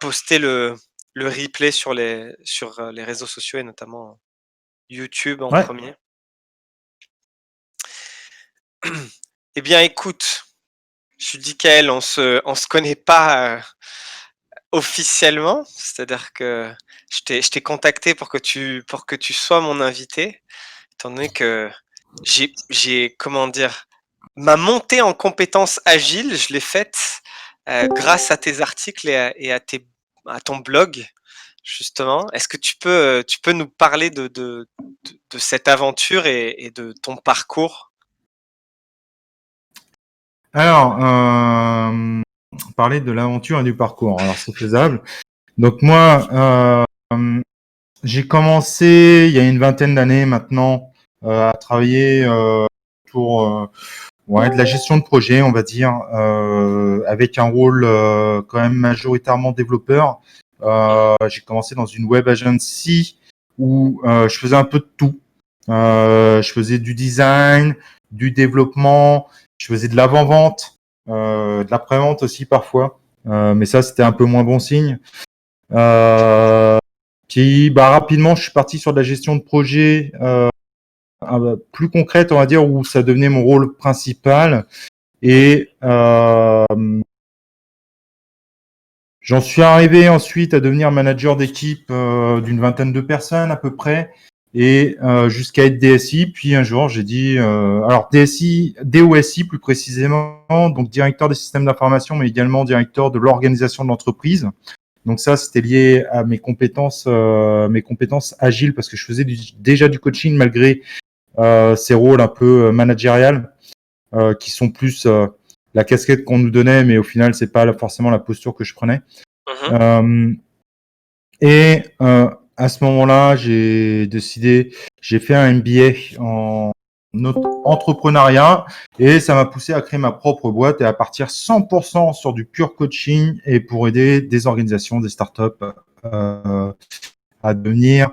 poster le replay sur les réseaux sociaux et notamment YouTube en Ouais. premier. Eh bien, écoute, Judicaël, on se connaît pas officiellement, c'est-à-dire que je t'ai contacté pour que tu sois mon invité, étant donné que comment dire, ma montée en compétences agiles, je l'ai faite grâce à tes articles et à ton blog, justement. Est-ce que tu peux nous parler de cette aventure et de ton parcours? Alors, parler de l'aventure et du parcours. Alors, c'est faisable. Donc moi, j'ai commencé il y a une vingtaine d'années maintenant à travailler pour de la gestion de projet, on va dire, avec un rôle quand même majoritairement développeur. J'ai commencé dans une web agency où je faisais un peu de tout. Je faisais du design, du développement, je faisais de l'avant-vente, de l'après-vente aussi parfois. Mais ça, c'était un peu moins bon signe. Puis rapidement, je suis parti sur de la gestion de projet plus concrète, on va dire, où ça devenait mon rôle principal. Et j'en suis arrivé ensuite à devenir manager d'équipe d'une vingtaine de personnes à peu près, et jusqu'à être DSI. Puis un jour, j'ai dit, alors DSI, DOSI plus précisément, donc directeur des systèmes d'information, mais également directeur de l'organisation de l'entreprise. Donc ça, c'était lié à mes compétences agiles, parce que je faisais déjà du coaching malgré ces rôles un peu managériales qui sont plus la casquette qu'on nous donnait, mais au final, c'est pas forcément la posture que je prenais. Et à ce moment-là, j'ai fait un MBA en entrepreneuriat, et ça m'a poussé à créer ma propre boîte et à partir 100% sur du pur coaching et pour aider des organisations, des startups à devenir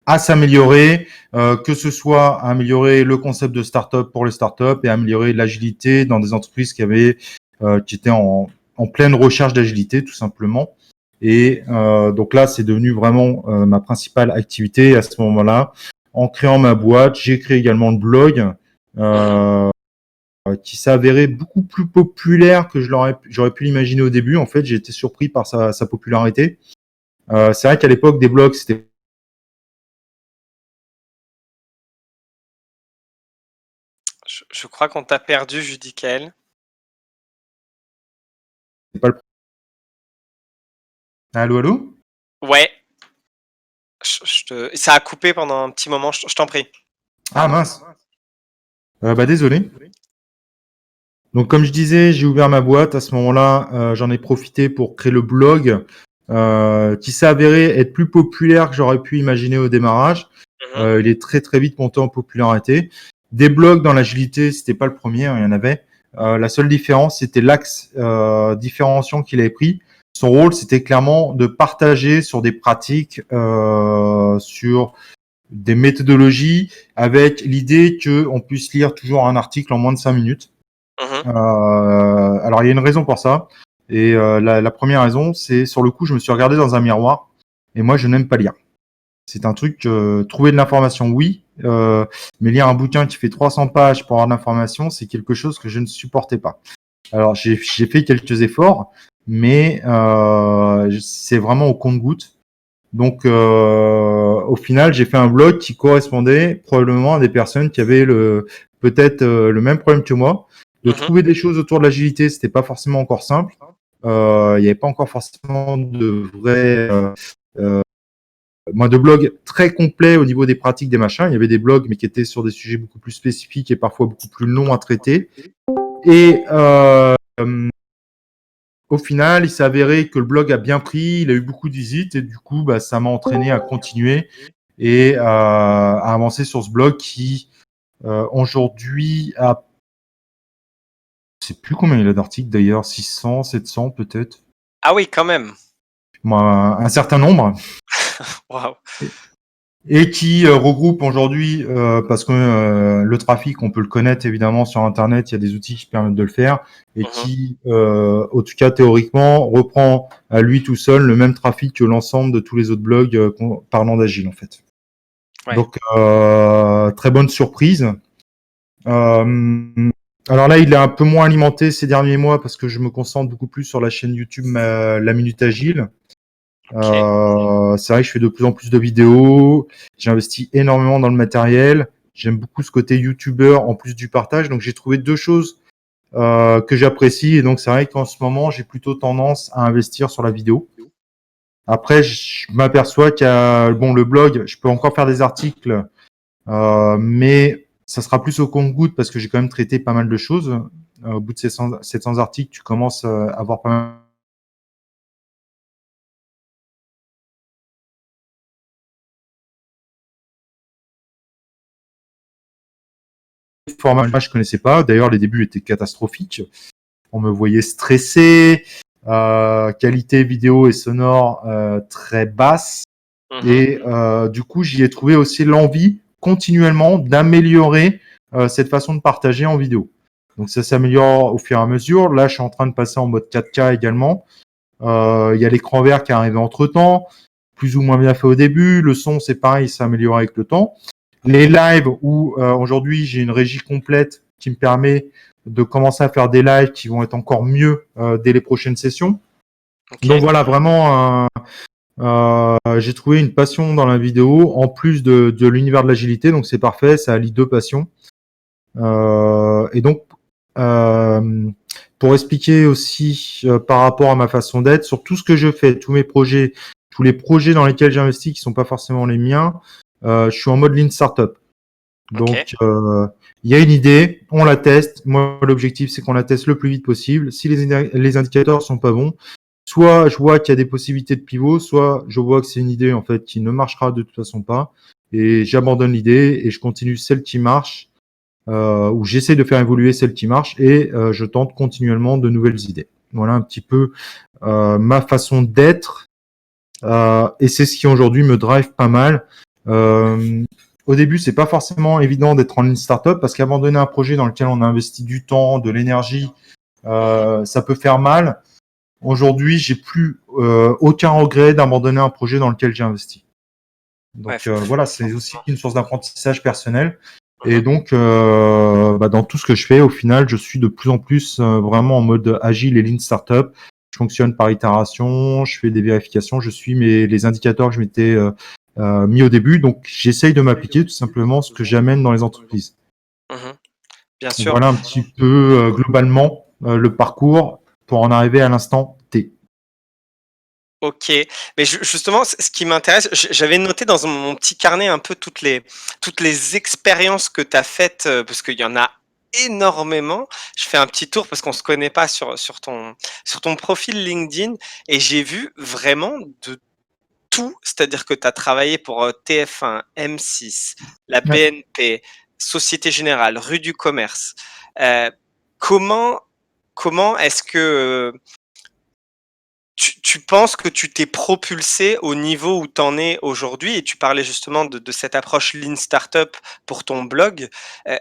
à s'améliorer, que ce soit à améliorer le concept de startup pour les startups et améliorer l'agilité dans des entreprises qui étaient en pleine recherche d'agilité, tout simplement. Et donc là, c'est devenu vraiment ma principale activité à ce moment-là. En créant ma boîte, j'ai créé également le blog qui s'est avéré beaucoup plus populaire que j'aurais pu l'imaginer au début. En fait, j'ai été surpris par sa popularité. C'est vrai qu'à l'époque, des blogs, c'était Je crois qu'on t'a perdu, Judicaël. pas le... Allô, allô? Ouais, ça a coupé pendant un petit moment, je t'en prie. Ah mince. Désolé. Donc comme je disais, j'ai ouvert ma boîte. À ce moment-là, j'en ai profité pour créer le blog qui s'est avéré être plus populaire que j'aurais pu imaginer au démarrage. Il est très très vite monté en popularité. Des blogs dans l'agilité, c'était pas le premier, hein, il y en avait. La seule différence, c'était l'axe différenciant qu'il avait pris. Son rôle, c'était clairement de partager sur des pratiques, sur des méthodologies, avec l'idée qu'on puisse lire toujours un article en moins de 5 minutes. Alors, il y a une raison pour ça. Et la première raison, c'est sur le coup, je me suis regardé dans un miroir et moi, je n'aime pas lire. C'est un truc, trouver de l'information, oui, mais lire un bouquin qui fait 300 pages pour avoir de l'information, c'est quelque chose que je ne supportais pas. Alors, j'ai fait quelques efforts, mais c'est vraiment au compte-gouttes. Donc, au final, j'ai fait un blog qui correspondait probablement à des personnes qui avaient peut-être le même problème que moi. De trouver des choses autour de l'agilité, c'était pas forcément encore simple. Il n'y avait pas encore forcément de vrais de blogs très complets au niveau des pratiques, des machins. Il y avait des blogs, mais qui étaient sur des sujets beaucoup plus spécifiques et parfois beaucoup plus longs à traiter. Et au final, il s'est avéré que le blog a bien pris, il a eu beaucoup de visites et du coup, ça m'a entraîné à continuer et à avancer sur ce blog qui, aujourd'hui, je sais plus combien il a d'articles d'ailleurs, 600, 700 peut-être. Ah oui, quand même. Un certain nombre. Waouh. et qui regroupe aujourd'hui, parce que le trafic, on peut le connaître évidemment sur Internet, il y a des outils qui permettent de le faire, et qui, en tout cas théoriquement, reprend à lui tout seul le même trafic que l'ensemble de tous les autres blogs parlant d'agile en fait. Ouais. Donc très bonne surprise. Alors là, il est un peu moins alimenté ces derniers mois parce que je me concentre beaucoup plus sur la chaîne YouTube La Minute Agile. Ok. C'est vrai que je fais de plus en plus de vidéos. J'ai investi énormément dans le matériel. J'aime beaucoup ce côté YouTuber en plus du partage. Donc j'ai trouvé deux choses que j'apprécie. Et donc c'est vrai qu'en ce moment, j'ai plutôt tendance à investir sur la vidéo. Après, je m'aperçois bon, le blog, je peux encore faire des articles, mais ça sera plus au compte-gouttes parce que j'ai quand même traité pas mal de choses. Au bout de 700 articles, tu commences à avoir pas mal de formats que je connaissais pas. D'ailleurs, les débuts étaient catastrophiques. On me voyait stressé, qualité vidéo et sonore très basse. Et du coup, j'y ai trouvé aussi l'envie continuellement d'améliorer cette façon de partager en vidéo. Donc ça s'améliore au fur et à mesure. Là, je suis en train de passer en mode 4K également. Il y a l'écran vert qui est arrivé entre-temps, plus ou moins bien fait au début. Le son, c'est pareil, ça s'améliore avec le temps. Les lives où aujourd'hui, j'ai une régie complète qui me permet de commencer à faire des lives qui vont être encore mieux dès les prochaines sessions. Okay. Donc voilà, vraiment, j'ai trouvé une passion dans la vidéo en plus de l'univers de l'agilité, donc c'est parfait, ça allie deux passions. Et donc, pour expliquer aussi par rapport à ma façon d'être, sur tout ce que je fais, tous mes projets, tous les projets dans lesquels j'investis qui sont pas forcément les miens, je suis en mode lean startup. Donc, il y a une idée, on la teste. Moi, l'objectif, c'est qu'on la teste le plus vite possible. Si les indicateurs sont pas bons, soit je vois qu'il y a des possibilités de pivot, soit je vois que c'est une idée en fait qui ne marchera de toute façon pas, et j'abandonne l'idée et je continue celle qui marche, ou j'essaie de faire évoluer celle qui marche, et je tente continuellement de nouvelles idées. Voilà un petit peu ma façon d'être, et c'est ce qui aujourd'hui me drive pas mal. Au début, c'est pas forcément évident d'être en ligne startup parce qu'abandonner un projet dans lequel on a investi du temps, de l'énergie, ça peut faire mal. Aujourd'hui, j'ai plus aucun regret d'abandonner un projet dans lequel j'ai investi. Donc voilà, c'est aussi une source d'apprentissage personnel. Et donc, dans tout ce que je fais, au final, je suis de plus en plus vraiment en mode agile et lean startup. Je fonctionne par itération, je fais des vérifications, je suis les indicateurs que je m'étais mis au début. Donc, j'essaye de m'appliquer tout simplement ce que j'amène dans les entreprises. Bien sûr. Voilà un petit peu globalement le parcours pour en arriver à l'instant T. Ok, mais justement, ce qui m'intéresse, j'avais noté dans mon petit carnet un peu toutes les expériences que tu as faites, parce qu'il y en a énormément. Je fais un petit tour parce qu'on se connaît pas sur ton profil LinkedIn, et j'ai vu vraiment de tout, c'est-à-dire que tu as travaillé pour TF1, M6, la Ouais. BNP, Société Générale, Rue du Commerce. Euh, comment est-ce que tu penses que tu t'es propulsé au niveau où tu en es aujourd'hui? Et tu parlais justement de cette approche Lean Startup pour ton blog.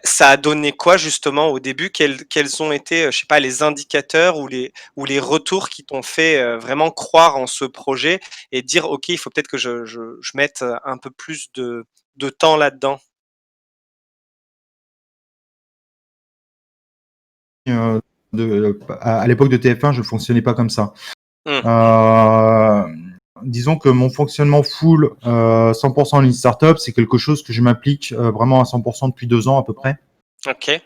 Ça a donné quoi justement au début? Quels ont été, je sais pas, les indicateurs ou les retours qui t'ont fait vraiment croire en ce projet et dire, OK, il faut peut-être que je mette un peu plus de temps là-dedans? À l'époque de TF1, je fonctionnais pas comme ça. Mmh. Disons que mon fonctionnement full 100% lean startup, c'est quelque chose que je m'applique vraiment à 100% depuis 2 ans à peu près. OK.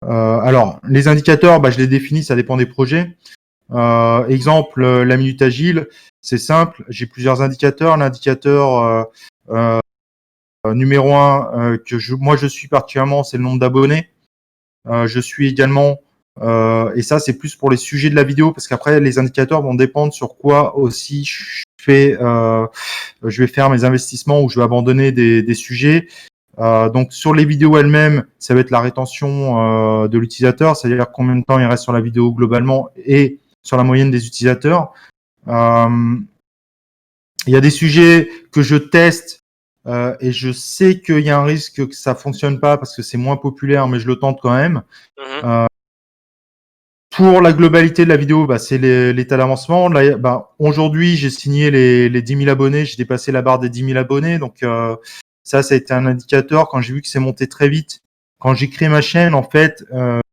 Alors, les indicateurs, je les définis, ça dépend des projets. Exemple, la minute agile, c'est simple. J'ai plusieurs indicateurs. L'indicateur numéro 1 que moi je suis particulièrement, c'est le nombre d'abonnés. Je suis également, et ça c'est plus pour les sujets de la vidéo, parce qu'après les indicateurs vont dépendre sur quoi aussi je vais faire mes investissements ou je vais abandonner des sujets. Donc sur les vidéos elles-mêmes, ça va être la rétention de l'utilisateur, c'est-à-dire combien de temps il reste sur la vidéo globalement et sur la moyenne des utilisateurs. Il y a des sujets que je teste et je sais qu'il y a un risque que ça fonctionne pas parce que c'est moins populaire, mais je le tente quand même. Mhm. Euh, pour la globalité de la vidéo, bah, c'est l'état d'avancement. Bah, aujourd'hui, j'ai signé les 10 000 abonnés, j'ai dépassé la barre des 10 000 abonnés. Donc ça a été un indicateur quand j'ai vu que c'est monté très vite. Quand j'ai créé ma chaîne, en fait,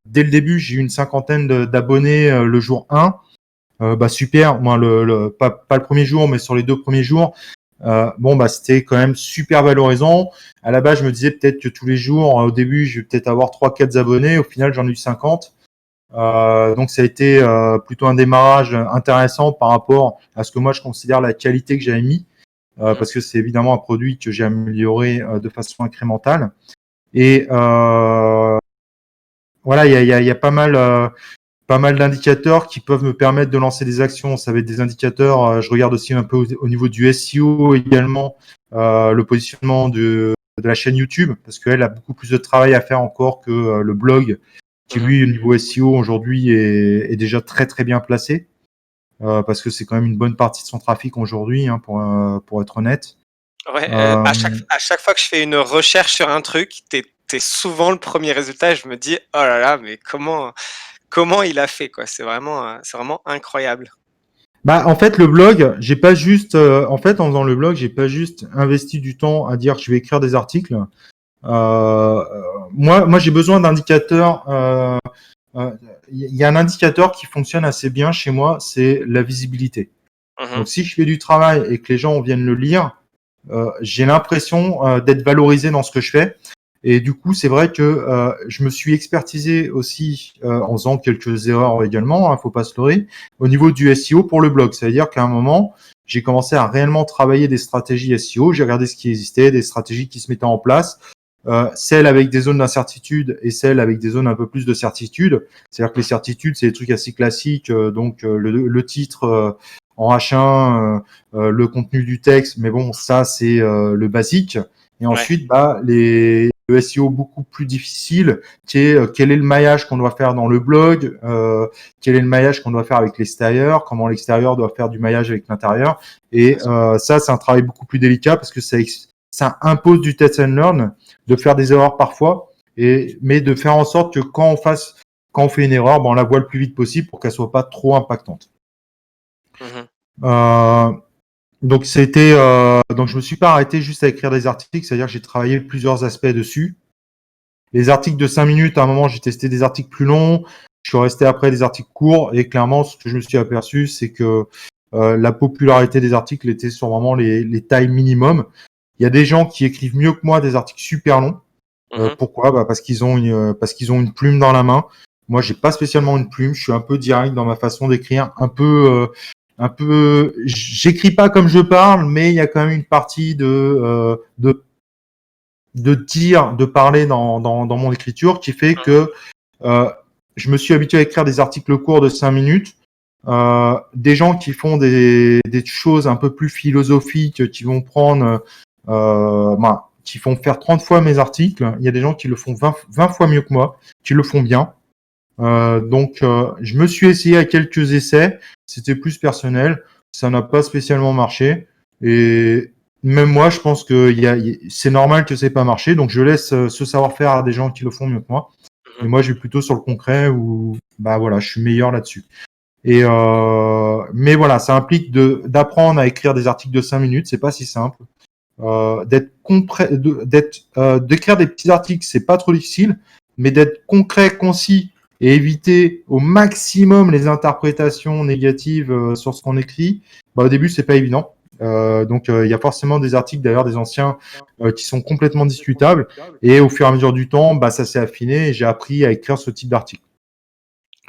dès le début, j'ai eu une cinquantaine d'abonnés le jour 1. Bah super, moi pas le premier jour, mais sur les 2 premiers jours, bon bah c'était quand même super valorisant. À la base, je me disais peut-être que tous les jours, au début, je vais peut-être avoir 3-4 abonnés. Au final, j'en ai eu 50. Donc ça a été plutôt un démarrage intéressant par rapport à ce que moi je considère la qualité que j'avais mis, parce que c'est évidemment un produit que j'ai amélioré de façon incrémentale. Et voilà, il y a pas mal d'indicateurs qui peuvent me permettre de lancer des actions. Ça va être des indicateurs, je regarde aussi un peu au niveau du SEO également, le positionnement de la chaîne YouTube, parce qu'elle a beaucoup plus de travail à faire encore que le blog, qui Mhm. lui, au niveau SEO, aujourd'hui, est déjà très très bien placé, parce que c'est quand même une bonne partie de son trafic aujourd'hui, hein, pour être honnête. Ouais, Euh, à chaque fois que je fais une recherche sur un truc, t'es souvent le premier résultat. Je me dis, oh là là, mais comment il a fait, quoi. C'est vraiment incroyable. Bah, en fait, le blog, j'ai pas juste, en fait, en faisant le blog, j'ai pas juste investi du temps à dire que je vais écrire des articles. Euh, moi, j'ai besoin d'indicateurs. Il y a un indicateur qui fonctionne assez bien chez moi, c'est la visibilité. Mhm. Donc, si je fais du travail et que les gens viennent le lire, j'ai l'impression d'être valorisé dans ce que je fais. Et du coup, c'est vrai que je me suis expertisé aussi en faisant quelques erreurs également, faut pas se leurrer, au niveau du SEO pour le blog. C'est-à-dire qu'à un moment, j'ai commencé à réellement travailler des stratégies SEO. J'ai regardé ce qui existait, des stratégies qui se mettaient en place, celles avec des zones d'incertitude et celles avec des zones un peu plus de certitude. C'est-à-dire que les certitudes, c'est des trucs assez classiques, donc le titre en H1, le contenu du texte, mais bon, ça c'est le basique. Et Ouais. ensuite, bah, le SEO beaucoup plus difficile, qui est quel est le maillage qu'on doit faire dans le blog, quel est le maillage qu'on doit faire avec l'extérieur, comment l'extérieur doit faire du maillage avec l'intérieur. Et ça, c'est un travail beaucoup plus délicat parce que ça impose du test and learn, de faire des erreurs parfois, mais de faire en sorte que quand on fait une erreur, ben, on la voit le plus vite possible pour qu'elle soit pas trop impactante. Mhm. Euh, donc donc je me suis pas arrêté juste à écrire des articles, c'est-à-dire que j'ai travaillé plusieurs aspects dessus. Les articles de 5 minutes, à un moment, j'ai testé des articles plus longs. Je suis resté après des articles courts et clairement, ce que je me suis aperçu, c'est que la popularité des articles était sur vraiment les tailles minimum. Il y a des gens qui écrivent mieux que moi des articles super longs. Mhm. Pourquoi? Bah parce qu'ils ont une plume dans la main. Moi, j'ai pas spécialement une plume. Je suis un peu direct dans ma façon d'écrire, un peu. J'écris pas comme je parle, mais il y a quand même une partie de dire, de parler dans mon écriture qui fait que euh, je me suis habitué à écrire des articles courts de 5 minutes. Des gens qui font des choses un peu plus philosophiques, qui vont prendre, qui font faire 30 fois mes articles. Il y a des gens qui le font 20 fois mieux que moi, qui le font bien. Je me suis essayé à quelques essais. C'était plus personnel. Ça n'a pas spécialement marché. Et même moi, je pense que c'est normal que ça n'ait pas marché. Donc, je laisse ce savoir-faire à des gens qui le font mieux que moi. Et Mhm. moi, je vais plutôt sur le concret où, bah voilà, je suis meilleur là-dessus. Mais voilà, ça implique d'apprendre à écrire des articles de 5 minutes. C'est pas si simple. D'écrire des petits articles, c'est pas trop difficile, mais d'être concret, concis et éviter au maximum les interprétations négatives sur ce qu'on écrit, bah, au début, c'est pas évident. Il y a forcément des articles, d'ailleurs, des anciens qui sont complètement discutables. Et au fur et à mesure du temps, bah, ça s'est affiné et j'ai appris à écrire ce type d'article.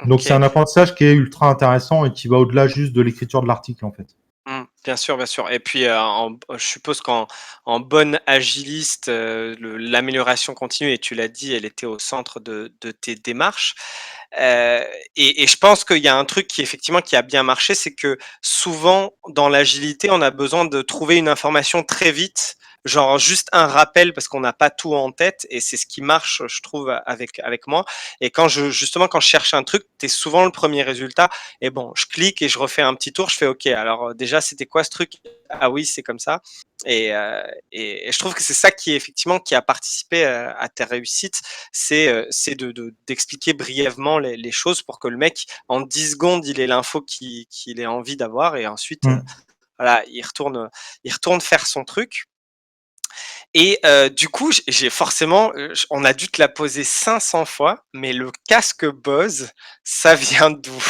Donc, c'est Ok. un apprentissage qui est ultra intéressant et qui va au-delà juste de l'écriture de l'article, en fait. Bien sûr, bien sûr. Et puis, je suppose qu'en bonne agiliste, l'amélioration continue, et tu l'as dit, elle était au centre de tes démarches. Et je pense qu'il y a un truc qui effectivement qui a bien marché, c'est que souvent dans l'agilité, on a besoin de trouver une information très vite, genre juste un rappel parce qu'on n'a pas tout en tête et c'est ce qui marche, je trouve, avec moi. Et justement, quand je cherche un truc, t'es souvent le premier résultat. Et bon, je clique et je refais un petit tour. Je fais OK. Alors déjà, c'était quoi ce truc? Ah oui, c'est comme ça. Et, euh, et je trouve que c'est ça qui effectivement qui a participé à ta réussite, c'est d'expliquer brièvement les choses pour que le mec en 10 secondes il ait l'info qu'il ait envie d'avoir et ensuite Mm. voilà il retourne faire son truc. Et du coup, j'ai forcément, on a dû te la poser 500 fois, mais le casque Bose, ça vient d'où?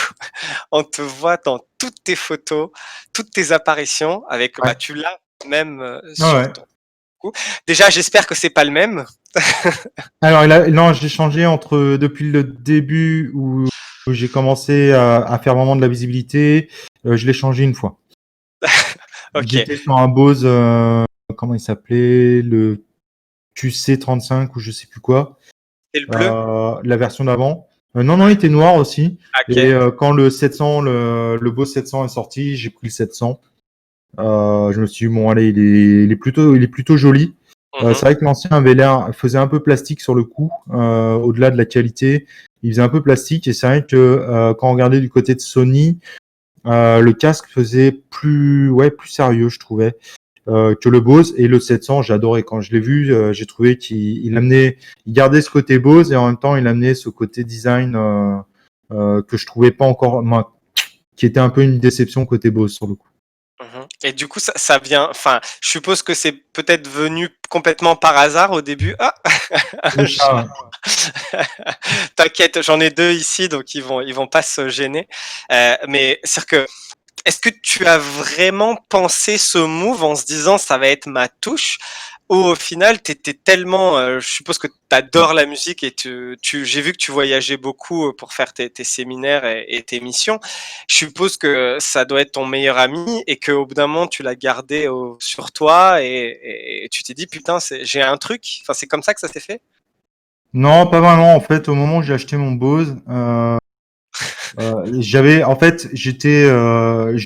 On te voit dans toutes tes photos, toutes tes apparitions avec, Ouais. bah, tu l'as même Ah sur ouais. ton coup. Déjà, j'espère que c'est pas le même. Alors, non, j'ai changé depuis le début où j'ai commencé à faire vraiment de la visibilité. Je l'ai changé une fois. Ok, J'étais sur un Bose, comment il s'appelait? Le QC35 ou je sais plus quoi. c'est le bleu. La version d'avant. Non, non, il était noir aussi. Et Ok. quand le 700, le Bose 700 est sorti, j'ai pris le 700. Je me suis dit, bon, allez, il est plutôt joli. Mhm. C'est vrai que l'ancien faisait un peu plastique sur le coup, au-delà de la qualité. Il faisait un peu plastique et c'est vrai que quand on regardait du côté de Sony, le casque faisait plus sérieux, je trouvais, que le Bose. Et le 700, j'adorais quand je l'ai vu. J'ai trouvé il gardait ce côté Bose et en même temps, il amenait ce côté design que je trouvais pas encore, moi, qui était un peu une déception côté Bose sur le coup. Mhm. Et du coup, ça vient. Enfin, je suppose que c'est peut-être venu complètement par hasard au début. Ah, Le chat, ouais. t'inquiète, j'en ai deux ici, donc ils vont pas se gêner. Mais c'est que, est-ce que tu as vraiment pensé ce move en se disant ça va être ma touche? Ou au final, t'étais tellement, je suppose que tu adores la musique et j'ai vu que tu voyageais beaucoup pour faire tes séminaires et tes missions. Je suppose que ça doit être ton meilleur ami et qu'au bout d'un moment, tu l'as gardé sur toi et tu t'es dit, putain, j'ai un truc. Enfin, c'est comme ça que ça s'est fait? Non, pas vraiment. En fait, au moment où j'ai acheté mon Bose, je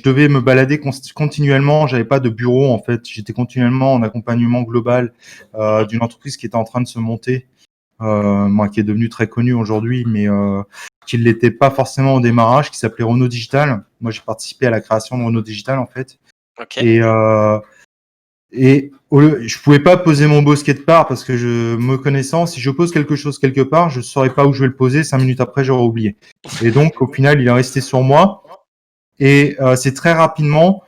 devais me balader continuellement. J'avais pas de bureau en fait. J'étais continuellement en accompagnement global Mhm. d'une entreprise qui était en train de se monter, moi qui est devenue très connue aujourd'hui, mais qui ne l'était pas forcément au démarrage, qui s'appelait Renault Digital. Moi, j'ai participé à la création de Renault Digital en fait. Ok. Et je pouvais pas poser mon beau skatepark parce que me connaissant, si je pose quelque chose quelque part, je saurais pas où je vais le poser. 5 minutes après, j'aurais oublié. Et donc, au final, il est resté sur moi. Et c'est très rapidement,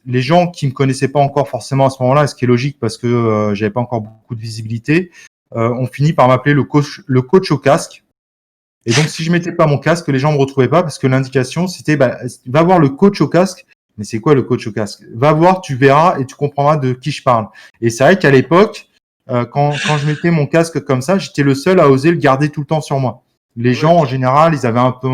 les gens qui me connaissaient pas encore forcément à ce moment-là, ce qui est logique parce que j'avais pas encore beaucoup de visibilité, ont fini par m'appeler le coach au casque. Et donc, si je mettais pas mon casque, les gens me retrouvaient pas parce que l'indication, c'était, bah, va voir le coach au casque. Mais c'est quoi le coach au casque? Va voir, tu verras et tu comprendras de qui je parle. Et c'est vrai qu'à l'époque, quand je mettais mon casque comme ça, j'étais le seul à oser le garder tout le temps sur moi. Les gens, en Ok. général, ils avaient un peu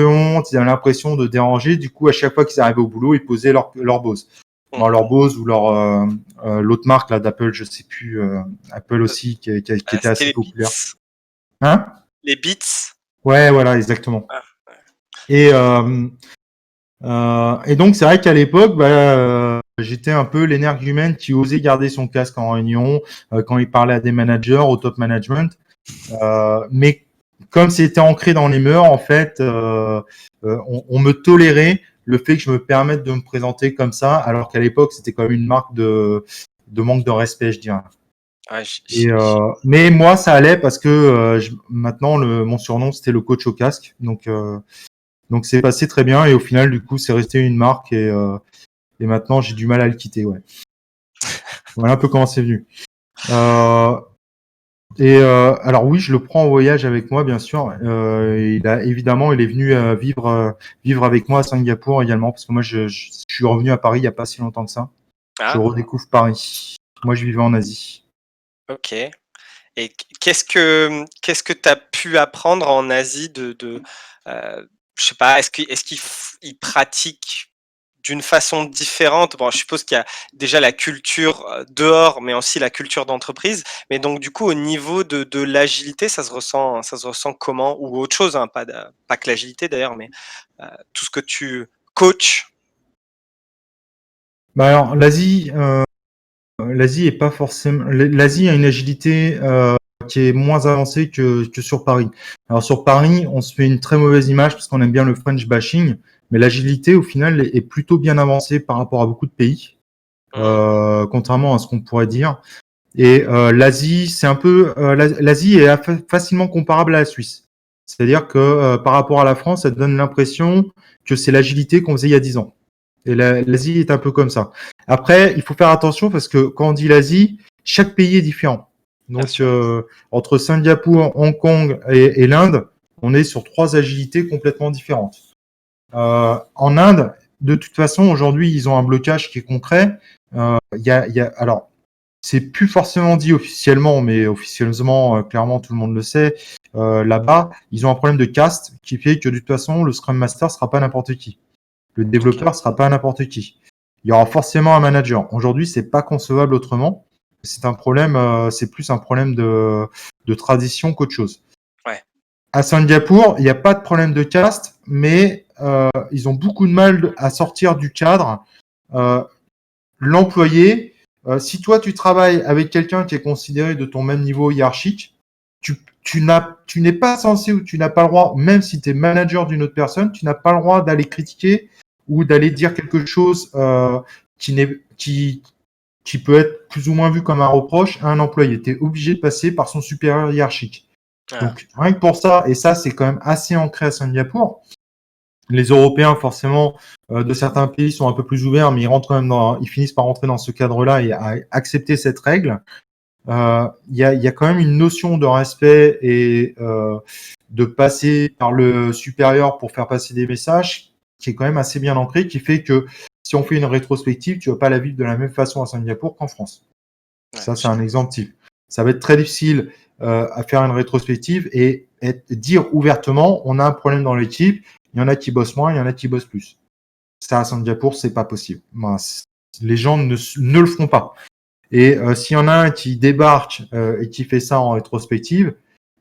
honte, ils avaient l'impression de déranger. Du coup, à chaque fois qu'ils arrivaient au boulot, ils posaient leur Bose. Bon, leur Mhm. Bose ou l'autre marque là d'Apple, je sais plus, Apple aussi, qui était C'était assez les populaire. Beats. Hein? Les Beats. Ouais, voilà, exactement. Ah, Et, donc, c'est vrai qu'à l'époque, bah, j'étais un peu l'énergumène qui osait garder son casque en réunion, quand il parlait à des managers, au top management. Mais comme c'était ancré dans les mœurs, en fait, on me tolérait le fait que je me permette de me présenter comme ça, alors qu'à l'époque, c'était quand même une marque de manque de respect, je dirais. ouais, Et, mais moi, ça allait parce que maintenant, mon surnom, c'était le coach au casque. Donc c'est passé très bien et au final, du coup, c'est resté une marque et maintenant, j'ai du mal à le quitter. Ouais. Voilà un peu comment c'est venu. Euh, alors oui, je le prends en voyage avec moi, bien sûr. Il est venu vivre avec moi à Singapour également, parce que moi, je suis revenu à Paris il n'y a pas si longtemps que ça. Je ah, redécouvre Paris. Moi, je vivais en Asie. ok. Et qu'est-ce que tu as pu apprendre en Asie je sais pas, est-ce qu'ils pratiquent d'une façon différente? Bon, je suppose qu'il y a déjà la culture dehors, mais aussi la culture d'entreprise. Mais donc, du coup, au niveau de l'agilité, ça se ressent comment? Ou autre chose, hein, pas que l'agilité d'ailleurs, mais tout ce que tu coaches. Bah alors, l'Asie, l'Asie est pas forcément. L'Asie a une agilité qui est moins avancée que sur Paris. Alors sur Paris, on se fait une très mauvaise image parce qu'on aime bien le French bashing, mais l'agilité au final est plutôt bien avancée par rapport à beaucoup de pays, Mmh. contrairement à ce qu'on pourrait dire. Et l'Asie, c'est un peu l'Asie est facilement comparable à la Suisse. C'est-à-dire que par rapport à la France, ça donne l'impression que c'est l'agilité qu'on faisait il y a 10 ans. Et l'Asie est un peu comme ça. Après, il faut faire attention parce que quand on dit l'Asie, chaque pays est différent. Bien Donc, sûr. entre Singapour, Hong Kong et l'Inde, on est sur 3 agilités complètement différentes. En Inde, de toute façon, aujourd'hui, ils ont un blocage qui est concret. Alors, c'est plus forcément dit officiellement, mais officieusement, clairement, tout le monde le sait. Là-bas, ils ont un problème de caste qui fait que de toute façon, le Scrum Master sera pas n'importe qui. Le OK. développeur sera pas n'importe qui. Il y aura forcément un manager. Aujourd'hui, c'est pas concevable autrement. C'est un problème, c'est plus un problème de tradition qu'autre chose. Ouais. À Singapour, il n'y a pas de problème de caste, mais ils ont beaucoup de mal à sortir du cadre. Euh, L'employé, si toi tu travailles avec quelqu'un qui est considéré de ton même niveau hiérarchique, tu n'es pas censé ou tu n'as pas le droit, même si tu es manager d'une autre personne, tu n'as pas le droit d'aller critiquer ou d'aller dire quelque chose qui, n'est, qui peut être plus ou moins vu comme un reproche à un employé. Tu es obligé de passer par son supérieur hiérarchique. Ah. Donc rien que pour ça, et ça c'est quand même assez ancré à Singapour, les Européens, forcément, de certains pays sont un peu plus ouverts, mais ils finissent par rentrer dans ce cadre-là et à accepter cette règle. Il y a quand même une notion de respect et de passer par le supérieur pour faire passer des messages qui est quand même assez bien ancré, qui fait que si on fait une rétrospective, tu vas pas la vivre de la même façon à Singapour qu'en France. Ouais, Ça, c'est un exemple type. Ça va être très difficile à faire une rétrospective et dire ouvertement, on a un problème dans l'équipe, il y en a qui bossent moins, il y en a qui bossent plus. Ça, à Singapour, c'est pas possible. Les gens ne le feront pas. Et s'il y en a un qui débarque et qui fait ça en rétrospective,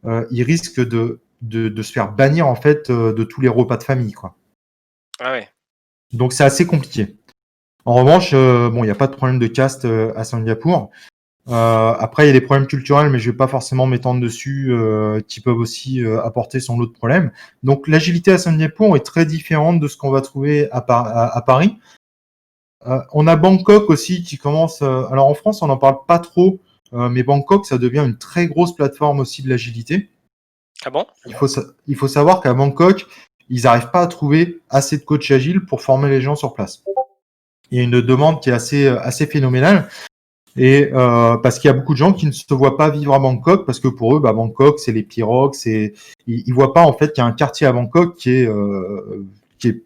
il risque de se faire bannir en fait de tous les repas de famille, quoi. Ah ouais. Donc c'est assez compliqué. En revanche, bon, il n'y a pas de problème de caste à Singapour. Après, il y a des problèmes culturels, mais je vais pas forcément m'étendre dessus, qui peuvent aussi apporter son lot de problèmes. Donc, l'agilité à Singapour est très différente de ce qu'on va trouver à Paris. On a Bangkok aussi qui commence. Alors, en France, on n'en parle pas trop, mais Bangkok, ça devient une très grosse plateforme aussi de l'agilité. Ah bon? Il faut savoir qu'à Bangkok, ils n'arrivent pas à trouver assez de coachs agiles pour former les gens sur place. Il y a une demande qui est assez phénoménale. Et parce qu'il y a beaucoup de gens qui ne se voient pas vivre à Bangkok parce que pour eux, bah, Bangkok, c'est les pirogues, ils voient pas en fait qu'il y a un quartier à Bangkok qui est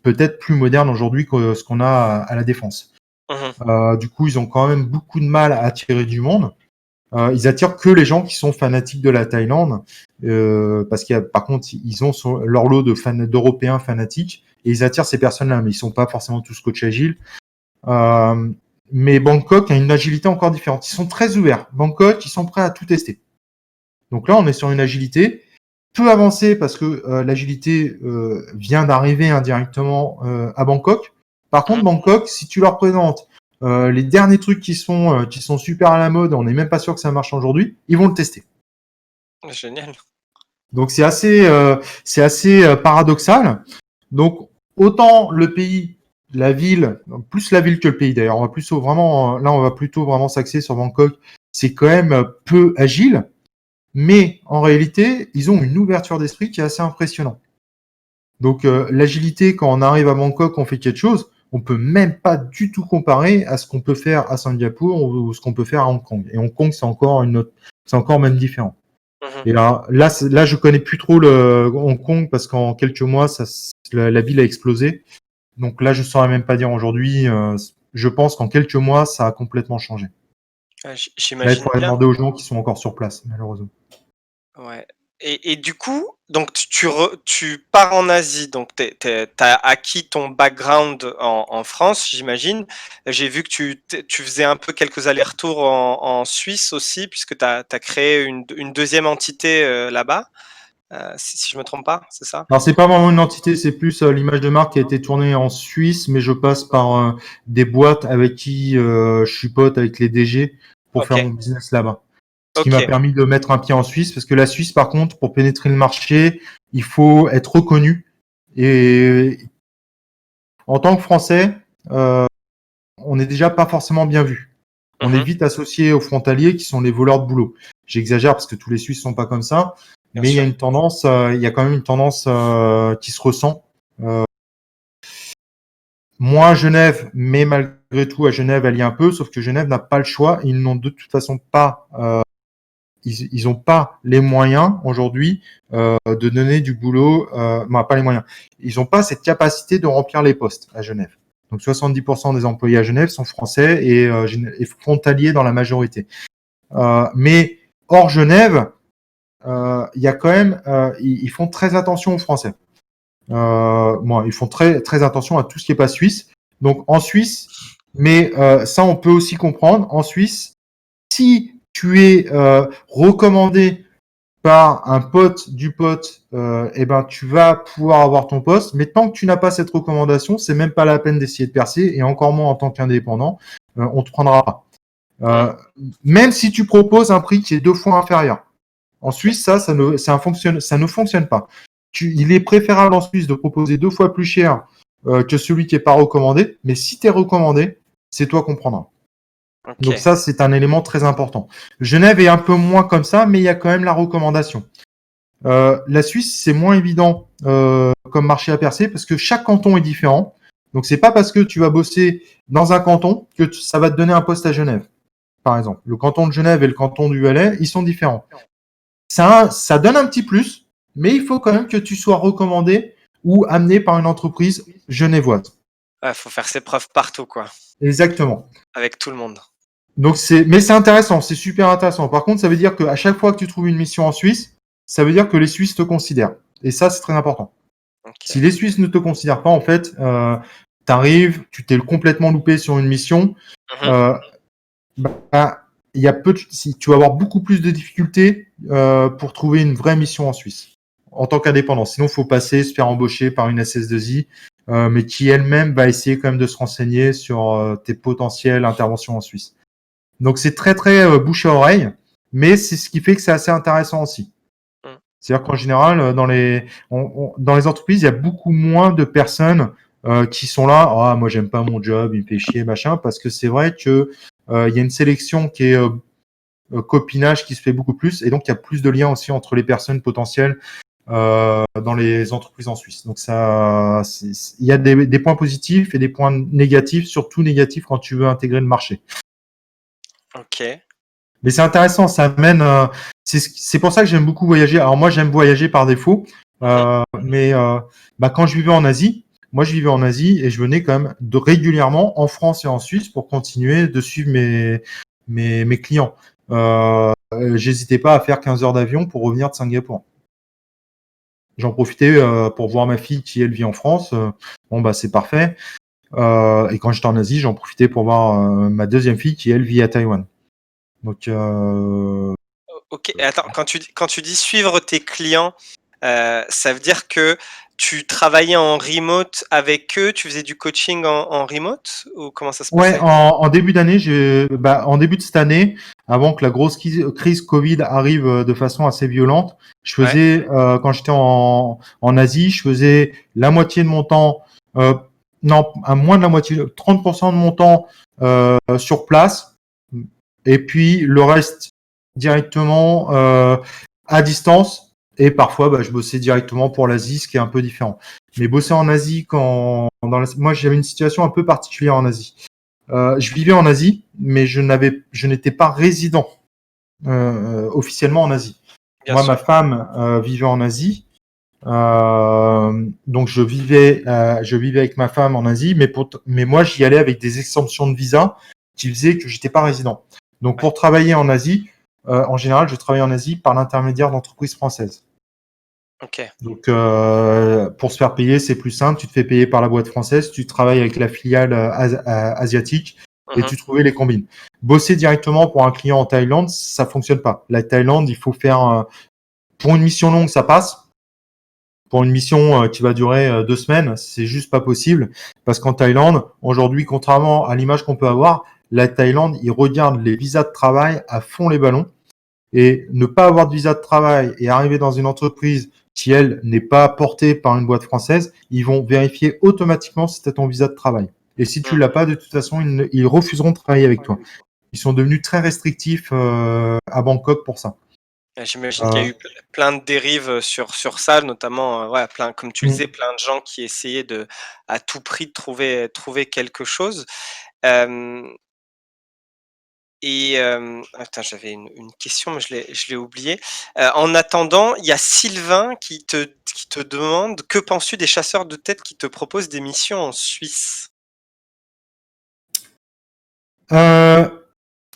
peut-être plus moderne aujourd'hui que ce qu'on a à la Défense. Mmh. Du coup, ils ont quand même beaucoup de mal à attirer du monde. Ils attirent que les gens qui sont fanatiques de la Thaïlande parce par contre, ils ont leur lot d'Européens fanatiques et ils attirent ces personnes-là, mais ils sont pas forcément tous coach agiles. Euh, mais Bangkok a une agilité encore différente. Ils sont très ouverts. Bangkok, ils sont prêts à tout tester. Donc là, on est sur une agilité peu avancée parce que l'agilité vient d'arriver indirectement à Bangkok. Par contre, Mmh. Bangkok, si tu leur présentes les derniers trucs qui sont super à la mode, on n'est même pas sûr que ça marche aujourd'hui, ils vont le tester. Génial. Donc c'est assez paradoxal. Donc autant le pays, la ville, plus la ville que le pays d'ailleurs, on va plus vraiment là on va plutôt vraiment s'axer sur Bangkok, c'est quand même peu agile, mais en réalité, ils ont une ouverture d'esprit qui est assez impressionnante. Donc l'agilité quand on arrive à Bangkok, on fait quelque chose, on peut même pas du tout comparer à ce qu'on peut faire à Singapour ou ce qu'on peut faire à Hong Kong. Et Hong Kong, c'est encore même différent. Mmh. Et là, je connais plus trop le Hong Kong parce qu'en quelques mois, la ville a explosé. Donc là, je saurais même pas dire aujourd'hui. Je pense qu'en quelques mois, ça a complètement changé. Ouais, Là, il j'imagine faudrait bien. demander aux gens qui sont encore sur place, malheureusement. Ouais. Et du coup, donc tu pars en Asie, donc tu as acquis ton background en France, j'imagine. J'ai vu que tu faisais un peu quelques allers-retours en Suisse aussi, puisque tu as créé une deuxième entité là-bas. si je me trompe pas, c'est ça? Alors, c'est pas vraiment une entité, c'est plus l'image de marque qui a été tournée en Suisse, mais je passe par des boîtes avec qui je suis pote avec les DG pour faire Ok, mon business là-bas. Ce qui m'a ok. permis de mettre un pied en Suisse, parce que la Suisse, par contre, pour pénétrer le marché, il faut être reconnu. Et en tant que Français, on n'est déjà pas forcément bien vu. On est Mhm, vite associé aux frontaliers qui sont les voleurs de boulot. J'exagère parce que tous les Suisses sont pas comme ça, bien mais il y a sûr. une tendance, il y a quand même une tendance qui se ressent. Euh, Moins à Genève, mais malgré tout à Genève, elle y est un peu, sauf que Genève n'a pas le choix. Ils n'ont de toute façon pas, ils ont pas les moyens aujourd'hui de donner du boulot. Pas les moyens. Ils n'ont pas cette capacité de remplir les postes à Genève. Donc 70% des employés à Genève sont français et frontaliers dans la majorité. Mais hors Genève, il y a quand même, ils font très attention aux Français. Ils font très attention à tout ce qui n'est pas suisse. Donc en Suisse, mais ça on peut aussi comprendre. En Suisse, si tu es recommandé par un pote du pote, eh ben tu vas pouvoir avoir ton poste. Mais tant que tu n'as pas cette recommandation, c'est même pas la peine d'essayer de percer. Et encore moins en tant qu'indépendant, on te prendra pas. Mhm, Même si tu proposes un prix qui est 2 fois inférieur. En Suisse, ça ne fonctionne pas. Il est préférable en Suisse de proposer 2 fois plus cher que celui qui n'est pas recommandé, mais si tu es recommandé, c'est toi qu'on prendra. Donc ok. ça, c'est un élément très important. Genève est un peu moins comme ça, mais il y a quand même la recommandation. La Suisse, c'est moins évident comme marché à percer parce que chaque canton est différent. Donc c'est pas parce que tu vas bosser dans un canton que ça va te donner un poste à Genève, par exemple. Le canton de Genève et le canton du Valais, ils sont différents. Ça donne un petit plus, mais il faut quand même que tu sois recommandé ou amené par une entreprise genevoise. Ouais, faut faire ses preuves partout, quoi, Exactement. avec tout le monde. Donc mais c'est intéressant, c'est super intéressant. Par contre, ça veut dire qu'à chaque fois que tu trouves une mission en Suisse, ça veut dire que les Suisses te considèrent. Et ça, c'est très important. Si Ok. les Suisses ne te considèrent pas, en fait, t'arrives, tu t'es complètement loupé sur une mission, Mhm, euh, il y a si tu vas avoir beaucoup plus de difficultés pour trouver une vraie mission en Suisse en tant qu'indépendant. Sinon, il faut passer, se faire embaucher par une SS2I, mais qui elle-même va essayer quand même de se renseigner sur tes potentielles interventions en Suisse. Donc c'est très très bouche à oreille, mais c'est ce qui fait que c'est assez intéressant aussi. mm. C'est-à-dire qu'en général, dans les entreprises, il y a beaucoup moins de personnes qui sont là. Ah, moi, j'aime pas mon job, il me fait chier, machin, parce que c'est vrai que il y a une sélection qui est copinage qui se fait beaucoup plus, et donc il y a plus de liens aussi entre les personnes potentielles dans les entreprises en Suisse. Donc il y a des points positifs et des points négatifs, surtout négatifs quand tu veux intégrer le marché. Ok. Mais c'est intéressant, ça amène. C'est pour ça que j'aime beaucoup voyager. Alors moi, j'aime voyager par défaut, Mhm, mais quand je vivais en Asie, moi je vivais en Asie et je venais quand même régulièrement en France et en Suisse pour continuer de suivre mes clients. J'hésitais pas à faire 15 heures d'avion pour revenir de Singapour. J'en profitais pour voir ma fille qui elle vit en France. Bon bah c'est parfait. Et quand j'étais en Asie, j'en profitais pour voir ma deuxième fille qui elle vit à Taïwan. Donc Ok. Et attends, quand tu dis suivre tes clients, ça veut dire que tu travaillais en remote avec eux, tu faisais du coaching en remote ou comment ça se ouais, passait? en début d'année, en début de cette année, avant que la grosse crise Covid arrive de façon assez violente, je Ouais. faisais, quand j'étais en Asie, je faisais la moitié de mon temps, non, à moins de la moitié, 30% de mon temps sur place, et puis le reste directement à distance. Et parfois, je bossais directement pour l'Asie, ce qui est un peu différent. Mais bosser en Asie, moi j'avais une situation un peu particulière en Asie. Je vivais en Asie, mais je n'étais pas résident officiellement en Asie. Bien Moi, ma sûr. femme vivait en Asie, donc je vivais avec ma femme en Asie, mais moi j'y allais avec des exemptions de visa qui faisaient que j'étais pas résident. Donc Ouais. pour travailler en Asie, en général, je travaille en Asie par l'intermédiaire d'entreprises françaises. Ok. Donc, pour se faire payer, c'est plus simple. Tu te fais payer par la boîte française, tu travailles avec la filiale asiatique et Mhm. tu trouvais les combines. Bosser directement pour un client en Thaïlande, ça fonctionne pas. La Thaïlande, il faut faire Pour une mission longue, ça passe. Pour une mission qui va durer 2 semaines, c'est juste pas possible parce qu'en Thaïlande, aujourd'hui, contrairement à l'image qu'on peut avoir, la Thaïlande, ils regardent les visas de travail à fond les ballons et ne pas avoir de visa de travail et arriver dans une entreprise qui, elle, n'est pas portée par une boîte française, ils vont vérifier automatiquement si tu as ton visa de travail. Et si tu l'as pas, de toute façon, ils refuseront de travailler avec toi. Ils sont devenus très restrictifs à Bangkok pour ça. J'imagine qu'il y a eu plein de dérives sur ça, notamment, ouais, comme tu le disais, plein de gens qui essayaient à tout prix de trouver quelque chose. Attends, j'avais une question, mais je l'ai oubliée. En attendant, il y a Sylvain qui te demande: que penses-tu des chasseurs de tête qui te proposent des missions en Suisse?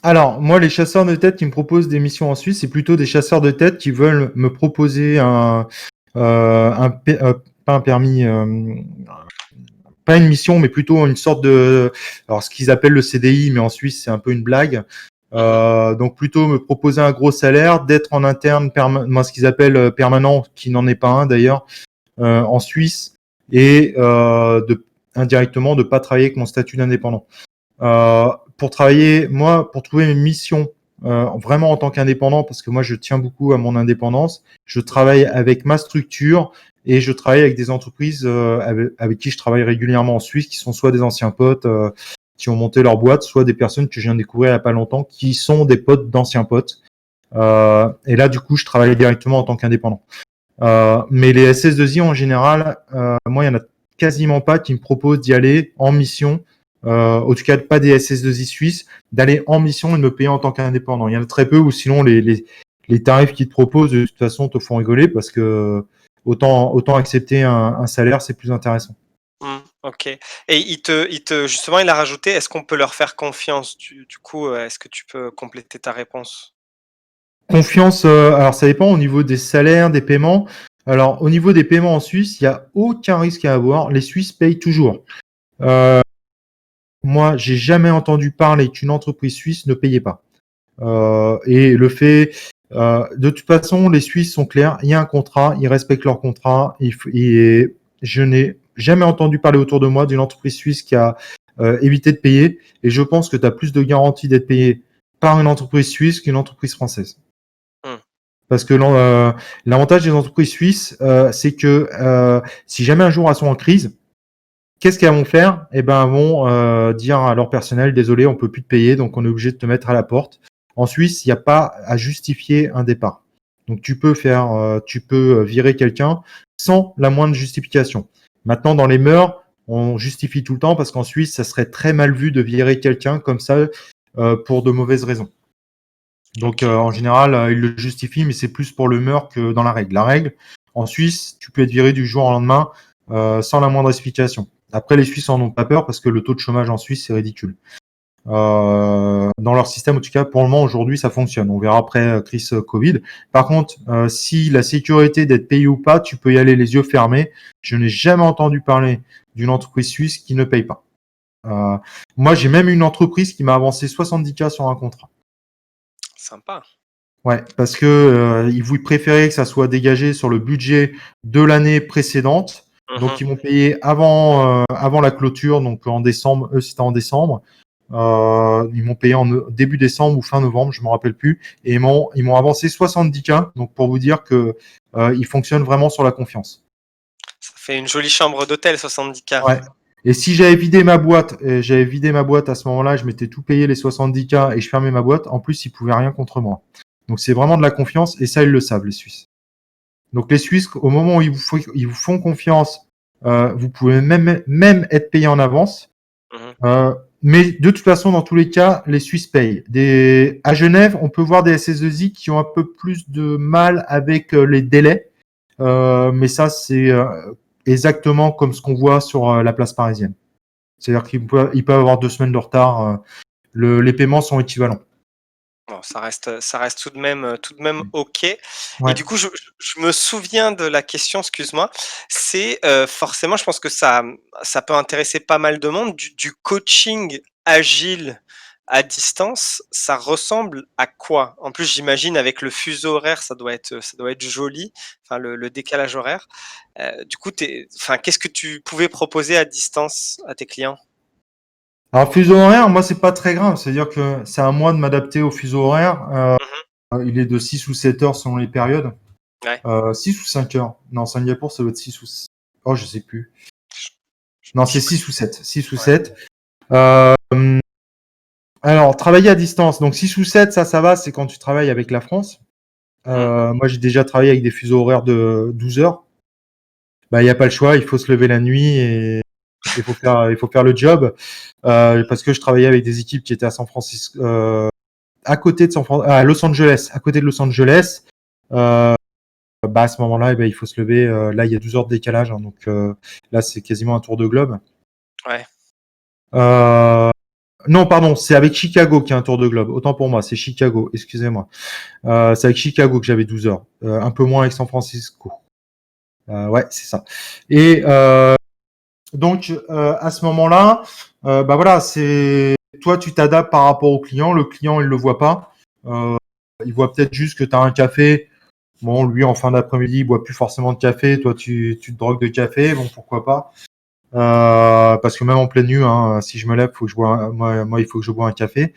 Alors, moi, les chasseurs de tête qui me proposent des missions en Suisse, c'est plutôt des chasseurs de tête qui veulent me proposer pas un permis, pas une mission, mais plutôt une sorte de, alors ce qu'ils appellent le CDI, mais en Suisse, c'est un peu une blague. Donc plutôt me proposer un gros salaire, d'être en interne, moi, ce qu'ils appellent permanent, qui n'en est pas un d'ailleurs, en Suisse, et indirectement de pas travailler avec mon statut d'indépendant. Pour travailler, moi, pour trouver une mission vraiment en tant qu'indépendant, parce que moi je tiens beaucoup à mon indépendance, je travaille avec ma structure et je travaille avec des entreprises avec qui je travaille régulièrement en Suisse, qui sont soit des anciens potes qui ont monté leur boîte, soit des personnes que je viens de découvrir il n'y a pas longtemps, qui sont des potes d'anciens potes. Et là, du coup, je travaille directement en tant qu'indépendant. Mais les SS2I en général, moi, il y en a quasiment pas qui me proposent d'y aller en mission. En tout cas, pas des SS2I suisses, d'aller en mission et de me payer en tant qu'indépendant. Il y en a très peu, ou sinon les tarifs qu'ils te proposent de toute façon te font rigoler parce que autant accepter un salaire, c'est plus intéressant. Ok. Et justement, il a rajouté: est-ce qu'on peut leur faire confiance? Du coup, est-ce que tu peux compléter ta réponse? Confiance, alors ça dépend au niveau des salaires, des paiements. Alors au niveau des paiements en Suisse, il n'y a aucun risque à avoir. Les Suisses payent toujours. Moi, j'ai jamais entendu parler qu'une entreprise suisse ne payait pas. Et le fait, de toute façon, les Suisses sont clairs. Il y a un contrat, ils respectent leur contrat. Et je n'ai jamais entendu parler autour de moi d'une entreprise suisse qui a évité de payer. Et je pense que tu as plus de garanties d'être payé par une entreprise suisse qu'une entreprise française. Parce que l'avantage des entreprises suisses, c'est que si jamais un jour elles sont en crise, qu'est-ce qu'elles vont faire? Eh ben, elles vont dire à leur personnel, désolé, on peut plus te payer, donc on est obligé de te mettre à la porte. En Suisse, il n'y a pas à justifier un départ. Donc tu peux virer quelqu'un sans la moindre justification. Maintenant, dans les mœurs, on justifie tout le temps parce qu'en Suisse, ça serait très mal vu de virer quelqu'un comme ça pour de mauvaises raisons. Donc en général, ils le justifient, mais c'est plus pour le mœurs que dans la règle. La règle, en Suisse, tu peux être viré du jour au lendemain sans la moindre explication. Après, les Suisses en ont pas peur parce que le taux de chômage en Suisse, c'est ridicule. Dans leur système, en tout cas, pour le moment, aujourd'hui, ça fonctionne. On verra après crise Covid. Par contre, si la sécurité d'être payé ou pas, tu peux y aller les yeux fermés. Je n'ai jamais entendu parler d'une entreprise suisse qui ne paye pas. Moi, j'ai même une entreprise qui m'a avancé 70K sur un contrat. Sympa. Ouais, parce que ils préféraient que ça soit dégagé sur le budget de l'année précédente. Donc ils m'ont payé avant la clôture, donc en décembre. Eux, c'était en décembre. Ils m'ont payé en début décembre ou fin novembre, je me rappelle plus. Et ils m'ont avancé 70K. Donc pour vous dire que ils fonctionnent vraiment sur la confiance. Ça fait une jolie chambre d'hôtel, 70K. Ouais. Et si j'avais vidé ma boîte, à ce moment-là, je m'étais tout payé les 70K et je fermais ma boîte. En plus, ils pouvaient rien contre moi. Donc c'est vraiment de la confiance et ça, ils le savent, les Suisses. Donc les Suisses, au moment où ils vous font confiance, vous pouvez même être payé en avance. Mais de toute façon, dans tous les cas, les Suisses payent. À Genève, on peut voir des SS2I qui ont un peu plus de mal avec les délais. Mais ça, c'est exactement comme ce qu'on voit sur la place parisienne. C'est-à-dire qu'ils peuvent avoir 2 semaines de retard. Les paiements sont équivalents. Bon, ça reste tout de même ok. Ouais. Et du coup, je me souviens de la question, excuse-moi. C'est forcément, je pense que ça peut intéresser pas mal de monde, du coaching agile à distance, ça ressemble à quoi? En plus, j'imagine avec le fuseau horaire, ça doit être joli, enfin le décalage horaire. Du coup, enfin, qu'est-ce que tu pouvais proposer à distance à tes clients? Alors, fuseau horaire, moi, c'est pas très grave. C'est-à-dire que c'est à moi de m'adapter au fuseau horaire. Mmh. Il est de 6 ou 7 heures selon les périodes. Ouais. 6 ou 5 heures. Non, Singapour, ça doit être 6 ou... Oh, je sais plus. Je Non, je c'est 6 ou 7. 6 ou Ouais. 7. Euh, alors, travailler à distance. Donc, 6 ou 7, ça va, c'est quand tu travailles avec la France. Mmh. Moi, j'ai déjà travaillé avec des fuseaux horaires de 12 heures. Bah, il n'y a pas le choix, il faut se lever la nuit et il faut faire le job. Parce que je travaillais avec des équipes qui étaient à San Francisco, à côté de à Los Angeles, à côté de Los Angeles. Euh, Bah, à ce moment-là, eh ben, il faut se lever. Là, il y a 12 heures de décalage, hein, donc là, c'est quasiment un tour de globe. Ouais. Euh, non, pardon, c'est avec Chicago qu'il y a un tour de globe. Autant pour moi, c'est Chicago, excusez-moi. C'est avec Chicago que j'avais 12 heures. Un peu moins avec San Francisco. Ouais, c'est ça. Et donc, à ce moment-là, bah voilà, c'est toi, tu t'adaptes par rapport au client. Le client, il le voit pas. Il voit peut-être juste que tu as un café. Bon, lui, en fin d'après-midi, il boit plus forcément de café. Toi, tu te drogues de café. Bon, pourquoi pas. Parce que même en pleine nuit, hein, si je me lève, faut que je bois moi, il faut que je bois un café.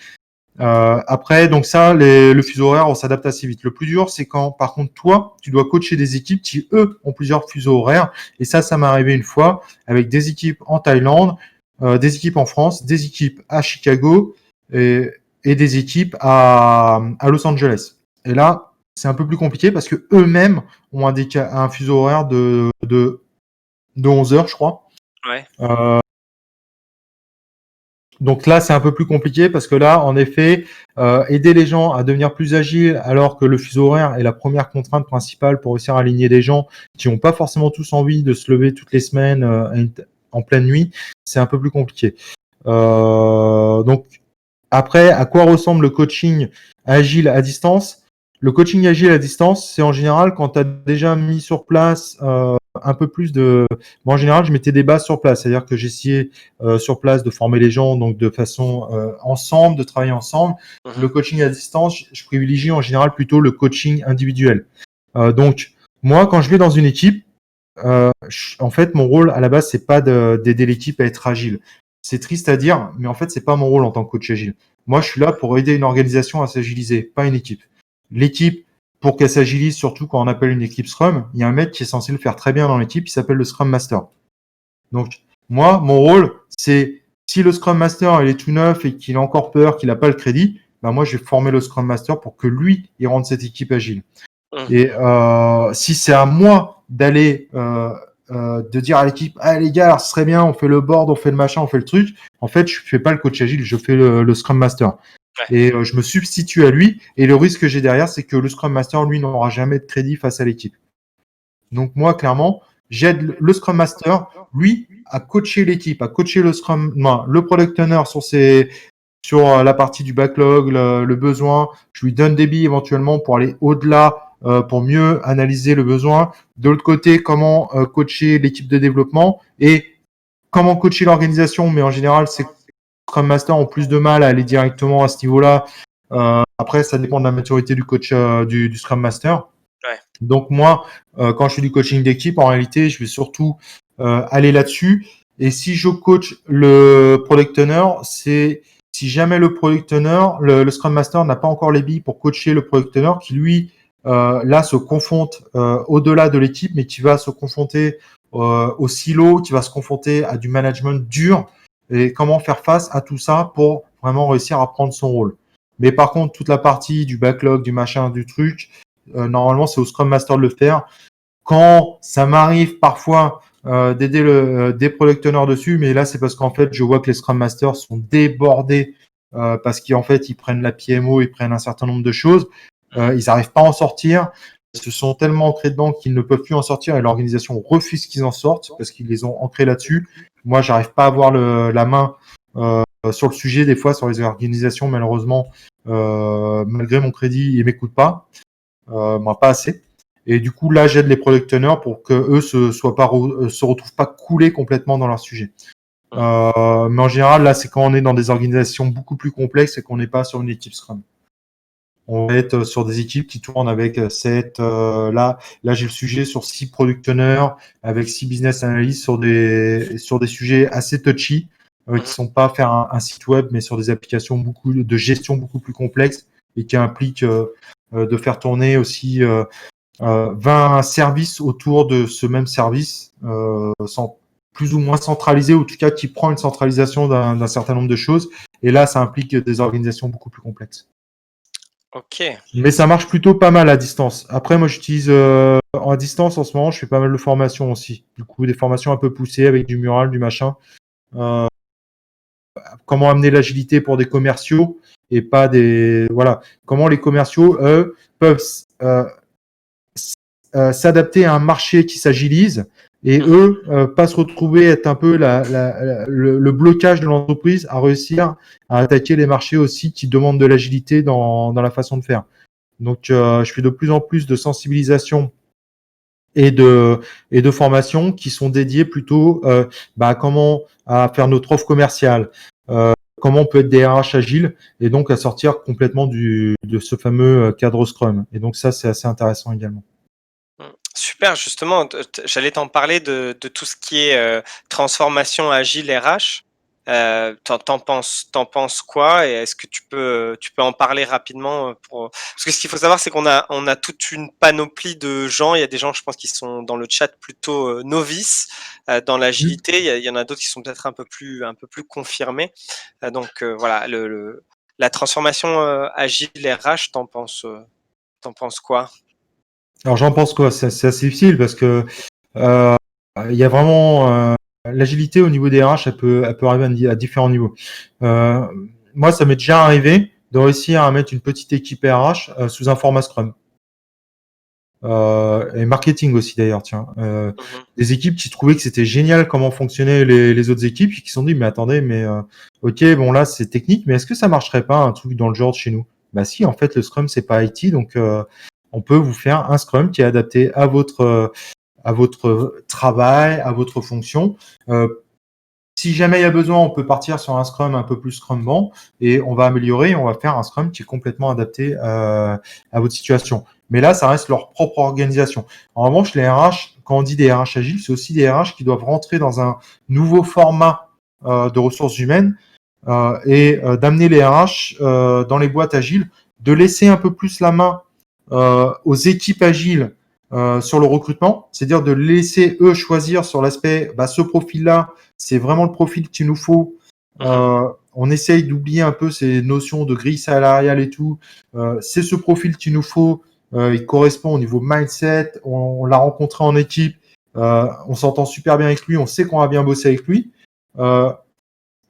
Après, donc ça, le fuseau horaire, on s'adapte assez vite. Le plus dur, c'est quand, par contre, toi, tu dois coacher des équipes qui, eux, ont plusieurs fuseaux horaires. Et ça m'est arrivé une fois avec des équipes en Thaïlande, des équipes en France, des équipes à Chicago et des équipes à Los Angeles. Et là, c'est un peu plus compliqué parce que eux-mêmes ont un fuseau horaire de 11 heures, je crois. Ouais. Euh, Donc là, c'est un peu plus compliqué parce que là, en effet, aider les gens à devenir plus agiles alors que le fuseau horaire est la première contrainte principale pour réussir à aligner des gens qui n'ont pas forcément tous envie de se lever toutes les semaines en pleine nuit, c'est un peu plus compliqué. Donc après, à quoi ressemble le coaching agile à distance? Le coaching agile à distance, c'est en général quand tu as déjà mis sur place un peu plus de... Moi, en général, je mettais des bases sur place, c'est-à-dire que j'essayais sur place de former les gens, donc de façon ensemble, de travailler ensemble. Le Mmh. coaching à distance, je privilégie en général plutôt le coaching individuel. Donc, moi, quand je vais dans une équipe, en fait, mon rôle à la base, c'est pas d'aider l'équipe à être agile. C'est triste à dire, mais en fait, c'est pas mon rôle en tant que coach agile. Moi, je suis là pour aider une organisation à s'agiliser, pas une équipe. L'équipe, pour qu'elle s'agilise, surtout quand on appelle une équipe Scrum, il y a un mec qui est censé le faire très bien dans l'équipe, il s'appelle le Scrum Master. Donc, moi, mon rôle, c'est si le Scrum Master il est tout neuf et qu'il a encore peur, qu'il n'a pas le crédit, ben moi, je vais former le Scrum Master pour que lui, il rende cette équipe agile. Mmh. Et si c'est à moi d'aller de dire à l'équipe, ah les gars, alors, ce serait bien, on fait le board, on fait le machin, on fait le truc. En fait, je fais pas le coach agile, je fais le Scrum Master. Ouais. Et je me substitue à lui. Et le risque que j'ai derrière, c'est que le Scrum Master, lui, n'aura jamais de crédit face à l'équipe. Donc moi, clairement, j'aide le Scrum Master, lui, à coacher l'équipe, à coacher le Product Owner sur la partie du backlog, le besoin. Je lui donne des billes éventuellement pour aller au-delà, pour mieux analyser le besoin. De l'autre côté, comment coacher l'équipe de développement et comment coacher l'organisation. Mais en général, c'est Scrum Master ont plus de mal à aller directement à ce niveau-là. Après, ça dépend de la maturité du coach du Scrum Master. Ouais. Donc moi, quand je fais du coaching d'équipe, en réalité, je vais surtout aller là-dessus. Et si je coach le Product Owner, c'est si jamais le Product Owner, le Scrum Master n'a pas encore les billes pour coacher le Product Owner, qui lui, là, se confronte au-delà de l'équipe, mais qui va se confronter au silo, qui va se confronter à du management dur, et comment faire face à tout ça pour vraiment réussir à prendre son rôle. Mais par contre, toute la partie du backlog, du machin, du truc, normalement, c'est au Scrum Master de le faire. Quand ça m'arrive parfois d'aider des product owners dessus, mais là, c'est parce qu'en fait, je vois que les Scrum Masters sont débordés parce qu'en fait, ils prennent la PMO, ils prennent un certain nombre de choses. Ils n'arrivent pas à en sortir. Ils se sont tellement ancrés dedans qu'ils ne peuvent plus en sortir et l'organisation refuse qu'ils en sortent parce qu'ils les ont ancrés là-dessus. Moi, j'arrive pas à avoir la main sur le sujet des fois, sur les organisations, malheureusement, malgré mon crédit, ils m'écoutent pas. Moi, pas assez. Et du coup, là, j'aide les product owners pour que eux se retrouvent pas coulés complètement dans leur sujet. Mais en général, là, c'est quand on est dans des organisations beaucoup plus complexes et qu'on n'est pas sur une équipe Scrum. On va être sur des équipes qui tournent avec 7, là j'ai le sujet sur 6 product owners, avec 6 business analysts sur des sujets assez touchy, qui sont pas faire un site web, mais sur des applications de gestion beaucoup plus complexes et qui impliquent de faire tourner aussi 20 services autour de ce même service, sans plus ou moins centralisé, ou en tout cas qui prend une centralisation d'un certain nombre de choses. Et là, ça implique des organisations beaucoup plus complexes. Ok. Mais ça marche plutôt pas mal à distance. Après, moi, j'utilise à distance en ce moment, je fais pas mal de formations aussi. Du coup, des formations un peu poussées avec du mural, du machin. Comment amener l'agilité pour des commerciaux et pas des... Voilà. Comment les commerciaux, eux, peuvent s'adapter à un marché qui s'agilise et eux, pas se retrouver être un peu le blocage de l'entreprise à réussir à attaquer les marchés aussi qui demandent de l'agilité dans la façon de faire. Donc, je fais de plus en plus de sensibilisation et de formation qui sont dédiées plutôt à comment à faire notre offre commerciale, comment on peut être des RH agiles et donc à sortir complètement de ce fameux cadre Scrum. Et donc ça, c'est assez intéressant également. Super, justement, j'allais t'en parler de tout ce qui est transformation agile RH. T'en penses quoi? Et est-ce que tu peux en parler rapidement parce que ce qu'il faut savoir, c'est qu'on a toute une panoplie de gens. Il y a des gens, je pense, qui sont dans le chat plutôt novices dans l'agilité. Il y en a d'autres qui sont peut-être un peu plus confirmés. Donc voilà, la transformation agile RH, t'en penses quoi? Alors j'en pense quoi? C'est assez difficile parce que il y a vraiment l'agilité au niveau des RH, elle peut arriver à différents niveaux. Moi, ça m'est déjà arrivé de réussir à mettre une petite équipe RH sous un format Scrum. Et marketing aussi d'ailleurs, tiens. Des équipes qui trouvaient que c'était génial comment fonctionnaient les autres équipes, et qui se sont dit mais attendez, mais ok, bon là c'est technique, mais est-ce que ça marcherait pas un truc dans le genre de chez nous? Bah si, en fait le Scrum c'est pas IT, donc on peut vous faire un Scrum qui est adapté à votre travail, à votre fonction. Si jamais il y a besoin, on peut partir sur un Scrum un peu plus Scrumban et on va améliorer, on va faire un Scrum qui est complètement adapté à votre situation. Mais là, ça reste leur propre organisation. En revanche, les RH, quand on dit des RH agiles, c'est aussi des RH qui doivent rentrer dans un nouveau format de ressources humaines et d'amener les RH dans les boîtes agiles, de laisser un peu plus la main aux équipes agiles sur le recrutement, c'est-à-dire de laisser eux choisir sur l'aspect, ce profil-là, c'est vraiment le profil qu'il nous faut. On essaye d'oublier un peu ces notions de grille salariale et tout. C'est ce profil qu'il nous faut. Il correspond au niveau mindset. On l'a rencontré en équipe. On s'entend super bien avec lui. On sait qu'on va bien bosser avec lui.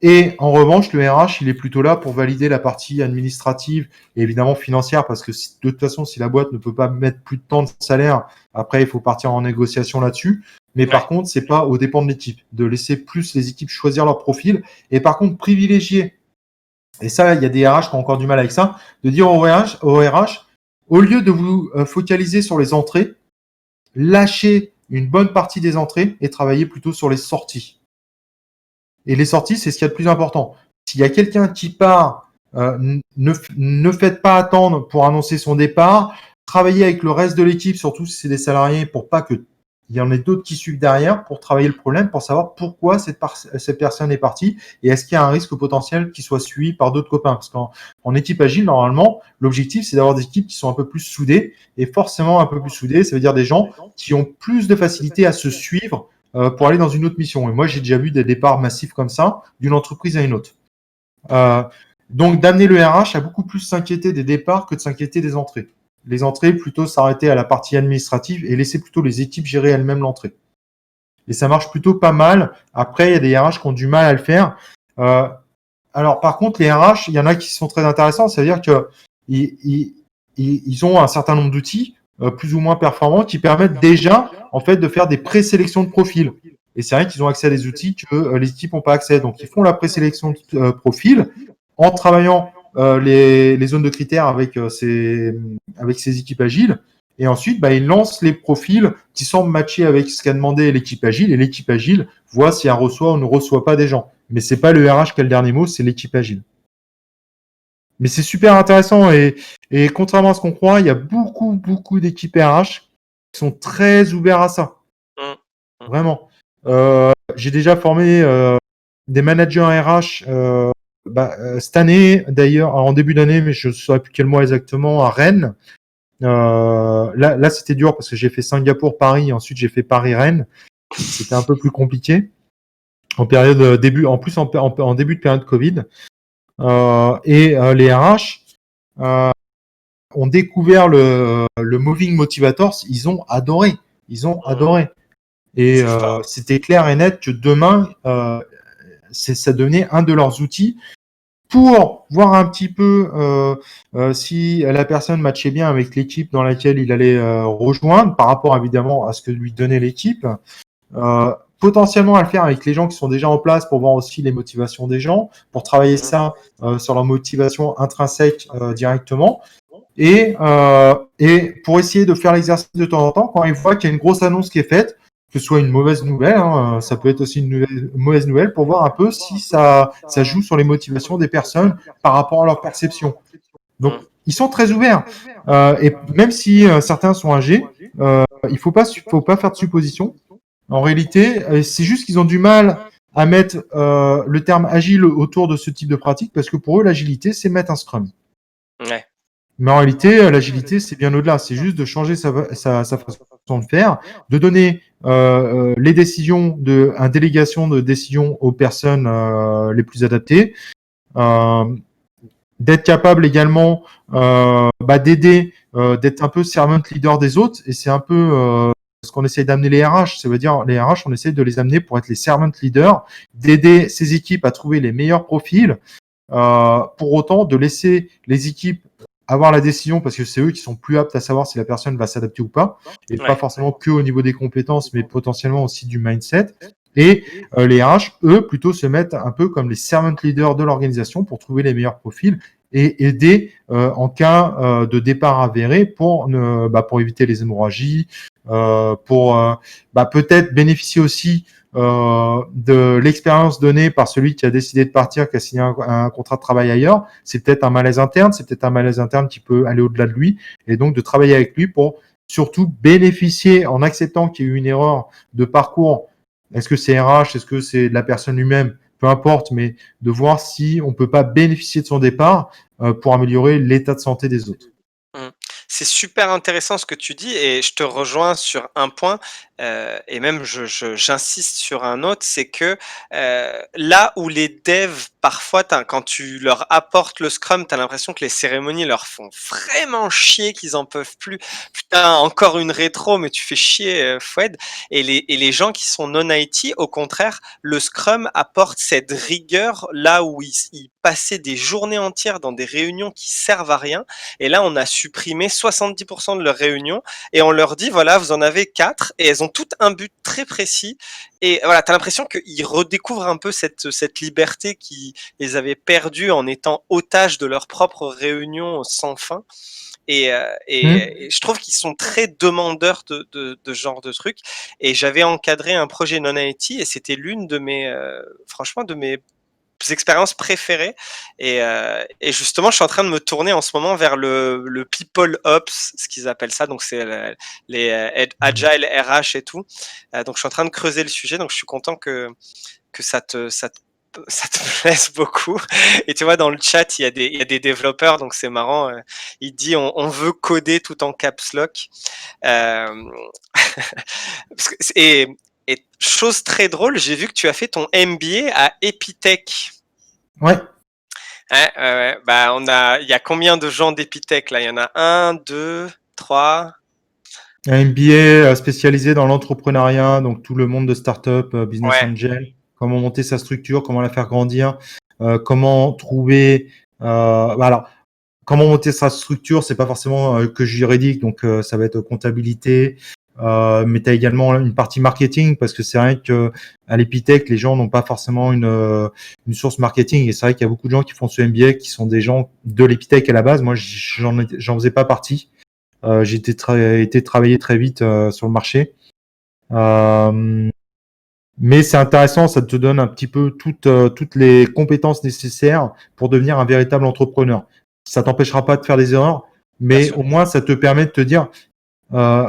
Et en revanche, le RH, il est plutôt là pour valider la partie administrative et évidemment financière, parce que de toute façon, si la boîte ne peut pas mettre plus de temps de salaire, après, il faut partir en négociation là-dessus. Mais par contre, c'est pas aux dépens de l'équipe, de laisser plus les équipes choisir leur profil. Et par contre, privilégier, et ça, il y a des RH qui ont encore du mal avec ça, de dire au RH, au lieu de vous focaliser sur les entrées, lâchez une bonne partie des entrées et travaillez plutôt sur les sorties. Et les sorties, c'est ce qu'il y a de plus important. S'il y a quelqu'un qui part, ne faites pas attendre pour annoncer son départ. Travaillez avec le reste de l'équipe, surtout si c'est des salariés, pour pas qu'il y en ait d'autres qui suivent derrière, pour travailler le problème, pour savoir pourquoi cette personne est partie et est-ce qu'il y a un risque potentiel qu'il soit suivi par d'autres copains. Parce qu'en équipe agile, normalement, l'objectif, c'est d'avoir des équipes qui sont un peu plus soudées. Et forcément, un peu plus soudées, ça veut dire des gens qui ont plus de facilité à se suivre pour aller dans une autre mission. Et moi, j'ai déjà vu des départs massifs comme ça, d'une entreprise à une autre. Donc, d'amener le RH à beaucoup plus s'inquiéter des départs que de s'inquiéter des entrées. Les entrées, plutôt s'arrêter à la partie administrative et laisser plutôt les équipes gérer elles-mêmes l'entrée. Et ça marche plutôt pas mal. Après, il y a des RH qui ont du mal à le faire. Alors, par contre, les RH, il y en a qui sont très intéressants. C'est-à-dire qu'ils ont un certain nombre d'outils plus ou moins performants qui permettent déjà, en fait, de faire des présélections de profils. Et c'est vrai qu'ils ont accès à des outils que les équipes n'ont pas accès. Donc, ils font la présélection de profils en travaillant les zones de critères avec ces équipes agiles. Et ensuite, ils lancent les profils qui semblent matcher avec ce qu'a demandé l'équipe agile. Et l'équipe agile voit si elle reçoit ou ne reçoit pas des gens. mais c'est pas le RH qui a le dernier mot, c'est l'équipe agile. Mais c'est super intéressant et contrairement à ce qu'on croit, il y a beaucoup d'équipes RH qui sont très ouverts à ça. Vraiment. J'ai déjà formé des managers RH cette année, d'ailleurs, en début d'année, mais je ne saurais plus quel mois exactement, à Rennes. Là, c'était dur parce que j'ai fait Singapour-Paris, ensuite j'ai fait Paris-Rennes. C'était un peu plus compliqué en période début, en plus en début de période Covid. Les RH ont découvert le Moving Motivators, ils ont adoré. Et c'était clair et net que demain, ça devenait un de leurs outils pour voir un petit peu si la personne matchait bien avec l'équipe dans laquelle il allait rejoindre, par rapport évidemment à ce que lui donnait l'équipe. Potentiellement à le faire avec les gens qui sont déjà en place pour voir aussi les motivations des gens, pour travailler ça sur leur motivation intrinsèque directement. Et pour essayer de faire l'exercice de temps en temps, quand il voit qu'il y a une grosse annonce qui est faite, que ce soit une mauvaise nouvelle, ça peut être aussi une mauvaise nouvelle, pour voir un peu si ça joue sur les motivations des personnes par rapport à leur perception. Donc, ils sont très ouverts. Et même si certains sont âgés, il faut pas faire de suppositions. En réalité, c'est juste qu'ils ont du mal à mettre le terme agile autour de ce type de pratique, parce que pour eux, l'agilité, c'est mettre un scrum. Ouais. Mais en réalité, l'agilité, c'est bien au-delà. C'est juste de changer sa façon de faire, de donner les décisions, une délégation de décisions aux personnes les plus adaptées, d'être capable également d'aider, d'être un peu servant leader des autres. Et c'est un peu ce qu'on essaie d'amener les RH. Ça veut dire, les RH, on essaie de les amener pour être les servant leaders, d'aider ces équipes à trouver les meilleurs profils. Pour autant, de laisser les équipes avoir la décision, parce que c'est eux qui sont plus aptes à savoir si la personne va s'adapter ou pas, et pas forcément que au niveau des compétences, mais potentiellement aussi du mindset. Et les RH, eux, plutôt se mettent un peu comme les servant leaders de l'organisation pour trouver les meilleurs profils et aider en cas de départ avéré pour éviter les hémorragies, pour peut-être bénéficier aussi de l'expérience donnée par celui qui a décidé de partir, qui a signé un contrat de travail ailleurs. C'est peut-être un malaise interne, qui peut aller au-delà de lui, et donc de travailler avec lui pour surtout bénéficier, en acceptant qu'il y a eu une erreur de parcours. Est-ce que c'est RH, est-ce que c'est de la personne lui-même, peu importe, mais de voir si on peut pas bénéficier de son départ pour améliorer l'état de santé des autres. C'est super intéressant ce que tu dis et je te rejoins sur un point et même j'insiste sur un autre, c'est que là où les devs, parfois, quand tu leur apportes le Scrum, tu as l'impression que les cérémonies leur font vraiment chier, qu'ils en peuvent plus. Putain, encore une rétro, mais tu fais chier, Foued. Et les gens qui sont non IT, au contraire, le Scrum apporte cette rigueur là où ils passaient des journées entières dans des réunions qui servent à rien. Et là, on a supprimé 70% de leurs réunions et on leur dit, voilà, vous en avez 4 et elles ont toutes un but très précis. Et voilà, tu as l'impression qu'ils redécouvrent un peu cette liberté qui les avait perdue en étant otages de leurs propres réunions sans fin. Et je trouve qu'ils sont très demandeurs de ce genre de trucs. Et j'avais encadré un projet non-IT et c'était l'une de mes, franchement, de mes expériences préférées. Et justement, je suis en train de me tourner en ce moment vers le People Ops, ce qu'ils appellent ça. Donc, c'est les Agile RH et tout. Donc, je suis en train de creuser le sujet. Donc, je suis content que ça te plaise beaucoup. Et tu vois, dans le chat, il y a des développeurs, donc c'est marrant. Il dit on veut coder tout en caps lock. Euh, et chose très drôle, j'ai vu que tu as fait ton MBA à Epitech. Ouais. Il y a combien de gens d'Epitech là? Il y en a 1, 2, 3. Un MBA spécialisé dans l'entrepreneuriat, donc tout le monde de startup, business Ouais. angel, comment monter sa structure, comment la faire grandir, comment trouver. Alors, comment monter sa structure, c'est pas forcément que juridique, donc ça va être comptabilité, mais tu as également une partie marketing, parce que c'est vrai que à l'Epitech, les gens n'ont pas forcément une source marketing, et c'est vrai qu'il y a beaucoup de gens qui font ce MBA qui sont des gens de l'Epitech à la base. Moi, j'en faisais pas partie. J'ai été travailler très vite sur le marché. Mais c'est intéressant, ça te donne un petit peu toutes les compétences nécessaires pour devenir un véritable entrepreneur. Ça t'empêchera pas de faire des erreurs, Bien mais sûr. au moins ça te permet de te dire, euh,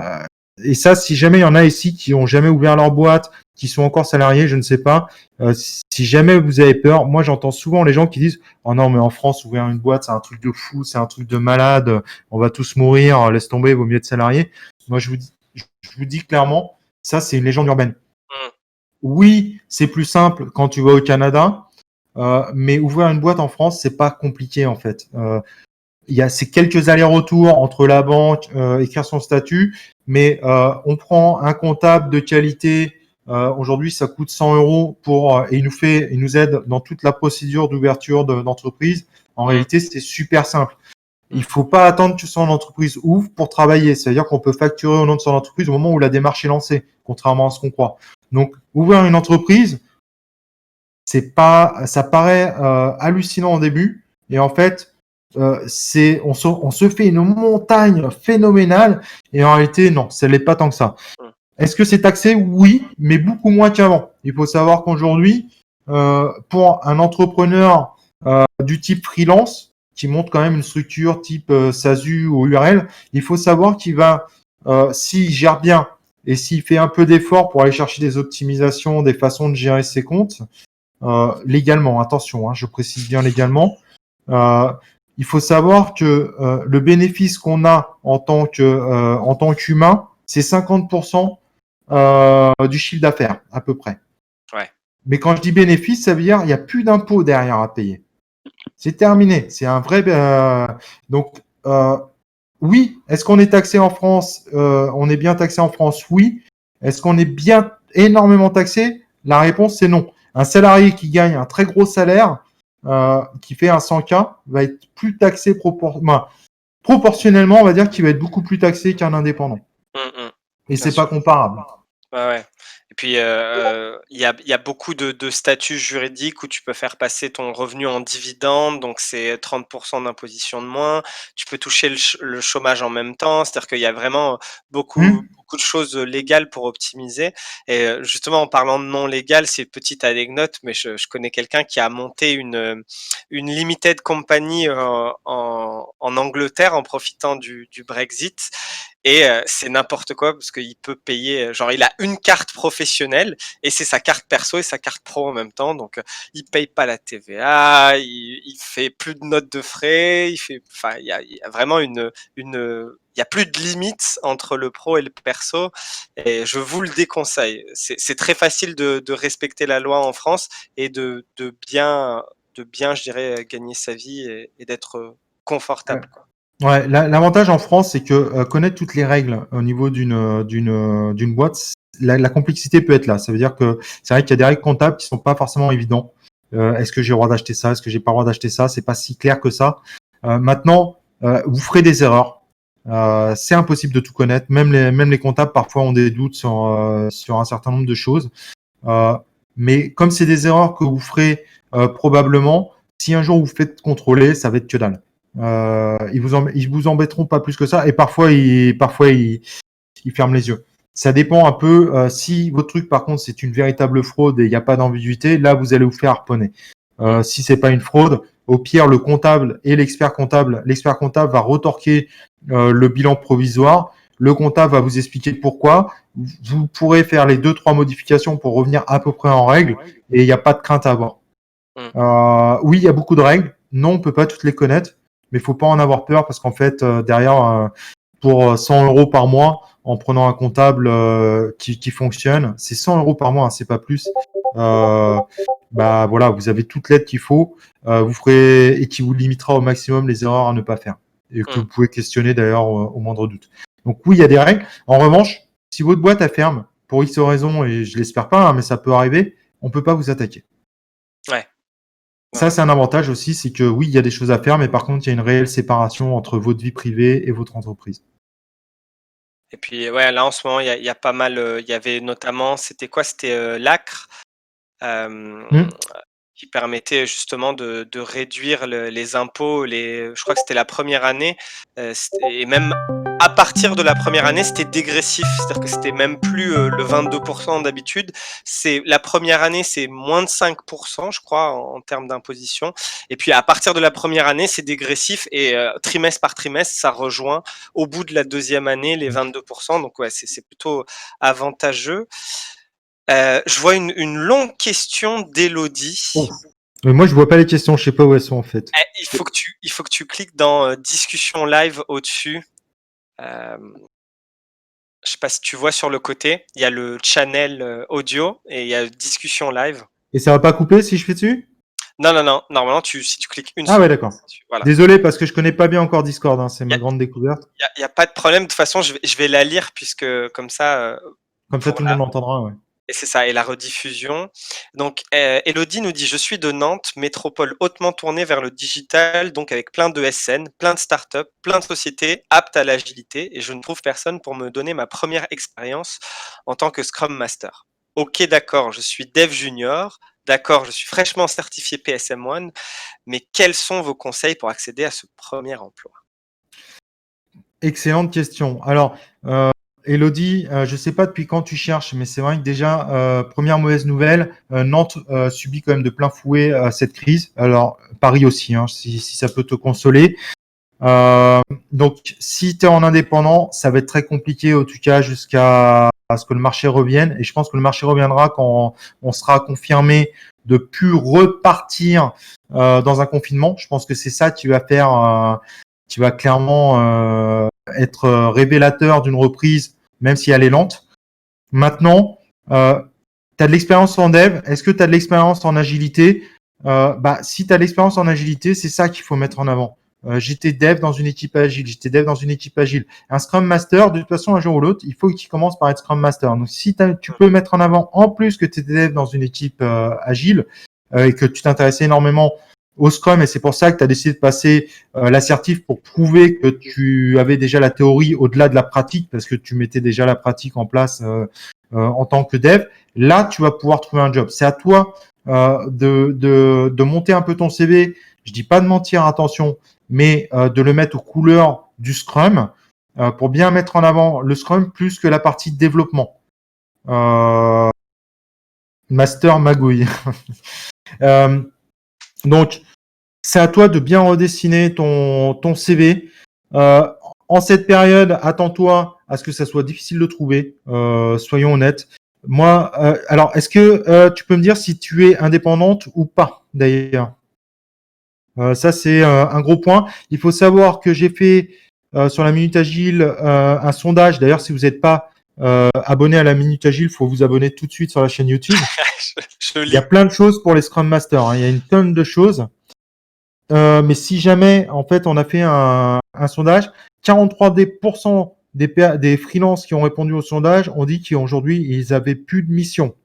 et ça, si jamais il y en a ici qui ont jamais ouvert leur boîte, qui sont encore salariés, je ne sais pas, si jamais vous avez peur, moi j'entends souvent les gens qui disent, oh non, mais en France, ouvrir une boîte, c'est un truc de fou, c'est un truc de malade, on va tous mourir, laisse tomber, il vaut mieux être salarié. Moi, je vous dis clairement, ça, c'est une légende urbaine. Mm. Oui, c'est plus simple quand tu vas au Canada, mais ouvrir une boîte en France, c'est pas compliqué en fait. Il y a ces quelques allers-retours entre la banque, écrire son statut, mais on prend un comptable de qualité. Aujourd'hui, ça coûte 100 euros et il nous aide dans toute la procédure d'ouverture d'entreprise. En Mm. réalité, c'est super simple. Il Mm. faut pas attendre que son entreprise ouvre pour travailler. C'est-à-dire qu'on peut facturer au nom de son entreprise au moment où la démarche est lancée, contrairement à ce qu'on croit. Donc, ouvrir une entreprise, ça paraît hallucinant au début, et en fait, on se fait une montagne phénoménale, et en réalité, non, ça l'est pas tant que ça. Mm. Est-ce que c'est taxé? Oui, mais beaucoup moins qu'avant. Il faut savoir qu'aujourd'hui, pour un entrepreneur du type freelance, qui monte quand même une structure type SASU ou URL, il faut savoir qu'il va, s'il gère bien et s'il fait un peu d'effort pour aller chercher des optimisations, des façons de gérer ses comptes, légalement, attention, hein, je précise bien légalement, euh, il faut savoir que le bénéfice qu'on a en tant qu'humain, c'est 50% du chiffre d'affaires, à peu près. Ouais. Mais quand je dis bénéfice, ça veut dire qu'il n'y a plus d'impôts derrière à payer. C'est terminé. C'est un vrai. Donc, oui. Est-ce qu'on est taxé en France? On est bien taxé en France? Oui. Est-ce qu'on est bien énormément taxé? La réponse, c'est non. Un salarié qui gagne un très gros salaire, qui fait un 100K, va être plus taxé proportionnellement, on va dire qu'il va être beaucoup plus taxé qu'un indépendant. Mm, mm. Et Bien c'est pas sûr. comparable. Ouais, ouais. Et puis, il y a beaucoup de statuts juridiques où tu peux faire passer ton revenu en dividende, donc c'est 30% d'imposition de moins. Tu peux toucher le chômage en même temps, c'est-à-dire qu'il y a vraiment Hmm. beaucoup de choses légales pour optimiser. Et justement, en parlant de non légal, c'est une petite anecdote, mais je connais quelqu'un qui a monté une limited company en Angleterre en profitant du Brexit. Et c'est n'importe quoi parce qu'il peut payer, genre il a une carte professionnelle et c'est sa carte perso et sa carte pro en même temps. Donc il paye pas la TVA, il fait plus de notes de frais, enfin il y a vraiment il y a plus de limite entre le pro et le perso. Et je vous le déconseille. C'est très facile de respecter la loi en France et de bien, je dirais, gagner sa vie et d'être Ouais. confortable, quoi. Ouais, l'avantage en France, c'est que connaître toutes les règles au niveau d'une boîte, la complexité peut être là. Ça veut dire que c'est vrai qu'il y a des règles comptables qui sont pas forcément évidentes. Est-ce que j'ai le droit d'acheter ça? Est-ce que j'ai pas le droit d'acheter ça? C'est pas si clair que ça. Maintenant, vous ferez des erreurs. C'est impossible de tout connaître. Même les comptables parfois ont des doutes sur un certain nombre de choses. Euh, mais comme c'est des erreurs que vous ferez probablement, si un jour vous faites contrôler, ça va être que dalle. Ils vous embêteront pas plus que ça, et parfois ils ferment les yeux. Ça dépend un peu. Si votre truc, par contre, c'est une véritable fraude et il n'y a pas d'ambiguïté, là, vous allez vous faire harponner. Mm. Si c'est pas une fraude, au pire, le comptable et l'expert comptable va retorquer le bilan provisoire. Le comptable va vous expliquer pourquoi. Vous pourrez faire les 2-3 modifications pour revenir à peu près en règle, et il n'y a pas de crainte à avoir. Mm. Oui, il y a beaucoup de règles. Non, on peut pas toutes les connaître, mais il faut pas en avoir peur parce qu'en fait, derrière, pour 100 euros par mois, en prenant un comptable qui fonctionne, c'est 100 euros par mois, hein, c'est pas plus. Euh, Bah voilà, vous avez toute l'aide qu'il faut, vous ferez et qui vous limitera au maximum les erreurs à ne pas faire et que Mm. vous pouvez questionner d'ailleurs au moindre doute. Donc oui, il y a des règles. En revanche, si votre boîte elle ferme pour X raisons, et je l'espère pas, hein, mais ça peut arriver, on peut pas vous attaquer. Ouais. Ouais, Ça, ouais. c'est un avantage aussi, c'est que oui, il y a des choses à faire, mais par contre, il y a une réelle séparation entre votre vie privée et votre entreprise. Et puis, ouais, là, en ce moment, il y a pas mal, il y avait notamment, c'était quoi? C'était l'ACRE, euh, Hmm. qui permettait justement de réduire les impôts. Je crois que c'était la première année, et même à partir de la première année, c'était dégressif, c'est-à-dire que c'était même plus le 22% d'habitude. C'est la première année, c'est moins de 5%, je crois, en termes d'imposition. Et puis à partir de la première année, c'est dégressif et trimestre par trimestre, ça rejoint au bout de la deuxième année les 22%. Donc ouais, c'est plutôt avantageux. Je vois une longue question d'Elodie. Oh. Mais moi, je vois pas les questions, je sais pas où elles sont en fait. Il faut que tu cliques dans discussion live au-dessus. Je sais pas si tu vois sur le côté, il y a le channel audio et il y a discussion live. Et ça va pas couper si je fais dessus? Non, non, non. Normalement, si tu cliques une Ah ouais, seconde d'accord. dessus, voilà. Désolé parce que je connais pas bien encore Discord, hein, c'est Il y ma a, grande découverte. y a pas de problème. De toute façon, je vais la lire puisque comme ça, Comme ça, pour tout le monde l'entendra, ouais. et c'est ça, et la rediffusion. Donc, Elodie nous dit: «Je suis de Nantes, métropole hautement tournée vers le digital, donc avec plein de SN, plein de startups, plein de sociétés aptes à l'agilité et je ne trouve personne pour me donner ma première expérience en tant que Scrum Master. OK, d'accord, je suis dev junior, d'accord, je suis fraîchement certifié PSM1, mais quels sont vos conseils pour accéder à ce premier emploi?» Excellente question. Alors, Elodie, je sais pas depuis quand tu cherches, mais c'est vrai que déjà, première mauvaise nouvelle, Nantes subit quand même de plein fouet cette crise. Alors, Paris aussi, hein, si ça peut te consoler. Euh, donc, si tu es en indépendant, ça va être très compliqué, en tout cas, jusqu'à ce que le marché revienne. Et je pense que le marché reviendra quand on sera confirmé de plus repartir dans un confinement. Je pense que c'est ça qui va faire, qui va clairement être révélateur d'une reprise, même si elle est lente. Maintenant, tu as de l'expérience en dev. Est-ce que tu as de l'expérience en agilité? Si tu as de l'expérience en agilité, c'est ça qu'il faut mettre en avant. J'étais dev dans une équipe agile, j'étais dev dans une équipe agile. Un Scrum Master, de toute façon, un jour ou l'autre, il faut qu'il commence par être Scrum Master. Donc, si tu peux mettre en avant, en plus que tu étais dev dans une équipe agile et que tu t'intéressais énormément au Scrum, et c'est pour ça que tu as décidé de passer l'assertif pour prouver que tu avais déjà la théorie au-delà de la pratique, parce que tu mettais déjà la pratique en place en tant que dev, là, tu vas pouvoir trouver un job. C'est à toi de monter un peu ton CV. Je dis pas de mentir, attention, mais de le mettre aux couleurs du Scrum pour bien mettre en avant le Scrum plus que la partie développement. Master magouille. Donc, c'est à toi de bien redessiner ton CV. En cette période, attends-toi à ce que ça soit difficile de trouver. Soyons honnêtes. Moi, alors, est-ce que tu peux me dire si tu es indépendante ou pas, d'ailleurs? Ça, c'est un gros point. Il faut savoir que j'ai fait sur la Minute Agile un sondage. D'ailleurs, si vous n'êtes pas abonné à la Minute Agile, il faut vous abonner tout de suite sur la chaîne YouTube. je Il y a lis. plein de choses pour les Scrum Masters, hein. Il y a une tonne de choses. Mais si jamais, en fait, on a fait un sondage, 43% des freelances qui ont répondu au sondage ont dit qu'aujourd'hui, ils avaient plus de mission.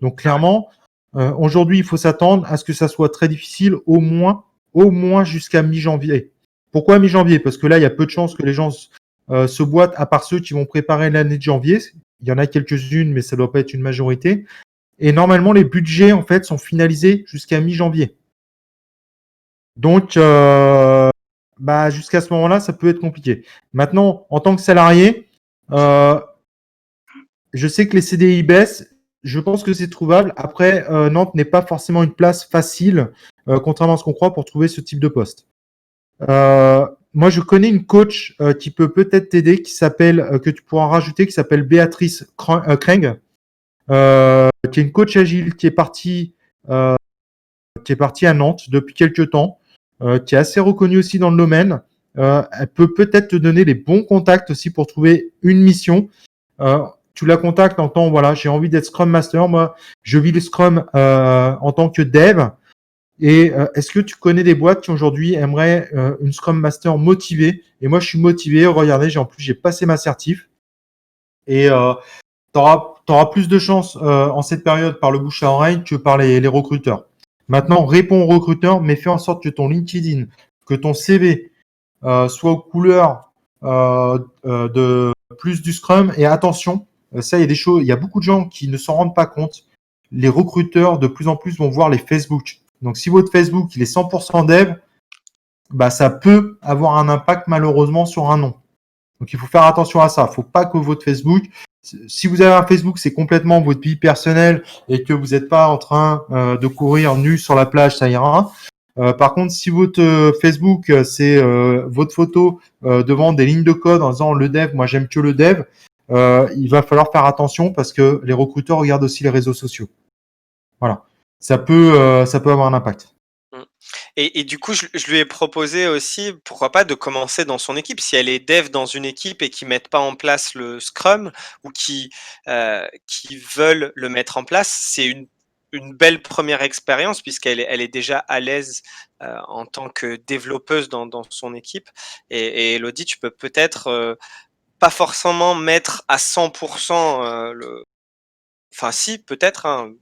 Donc, clairement, aujourd'hui, il faut s'attendre à ce que ça soit très difficile, au moins jusqu'à mi-janvier. Pourquoi mi-janvier? Parce que là, il y a peu de chances que les gens se boitent, à part ceux qui vont préparer l'année de janvier. Il y en a quelques-unes, mais ça ne doit pas être une majorité. Et normalement, les budgets, en fait, sont finalisés jusqu'à mi-janvier. Donc, jusqu'à ce moment-là, ça peut être compliqué. Maintenant, en tant que salarié, je sais que les CDI baissent. Je pense que c'est trouvable. Après, Nantes n'est pas forcément une place facile, contrairement à ce qu'on croit, pour trouver ce type de poste. Moi, je connais une coach qui peut peut-être t'aider, qui s'appelle, que tu pourras rajouter, qui s'appelle Béatrice Kreng, qui est une coach agile qui est partie à Nantes depuis quelques temps, qui est assez reconnue aussi dans le domaine. Elle peut peut-être te donner les bons contacts aussi pour trouver une mission. Tu la contactes en tant, voilà, j'ai envie d'être Scrum Master. Moi, je vis le Scrum en tant que dev. Et est-ce que tu connais des boîtes qui aujourd'hui aimeraient une Scrum Master motivée? Et moi, je suis motivé. Regardez, j'ai passé ma certif. Et tu auras plus de chance en cette période par le bouche à oreille que par les recruteurs. Maintenant, réponds aux recruteurs, mais fais en sorte que ton LinkedIn, que ton CV soit aux couleurs de plus du Scrum. Et attention, ça, il y a des choses, il y a beaucoup de gens qui ne s'en rendent pas compte. Les recruteurs, de plus en plus, vont voir les Facebook. Donc, si votre Facebook, il est 100% dev, ça peut avoir un impact malheureusement sur un nom. Donc, il faut faire attention à ça. Il ne faut pas que votre Facebook, si vous avez un Facebook, c'est complètement votre vie personnelle et que vous n'êtes pas en train de courir nu sur la plage, ça ira. Par contre, si votre Facebook, c'est votre photo devant des lignes de code en disant le dev, moi j'aime que le dev, il va falloir faire attention parce que les recruteurs regardent aussi les réseaux sociaux. Voilà, ça peut avoir un impact. Et du coup, je lui ai proposé aussi, pourquoi pas, de commencer dans son équipe. Si elle est dev dans une équipe et qui mettent pas en place le Scrum ou qui veulent le mettre en place, c'est une belle première expérience elle est déjà à l'aise en tant que développeuse dans son équipe. Et Elodie, tu peux peut-être pas forcément mettre à 100% enfin si, peut-être, hein,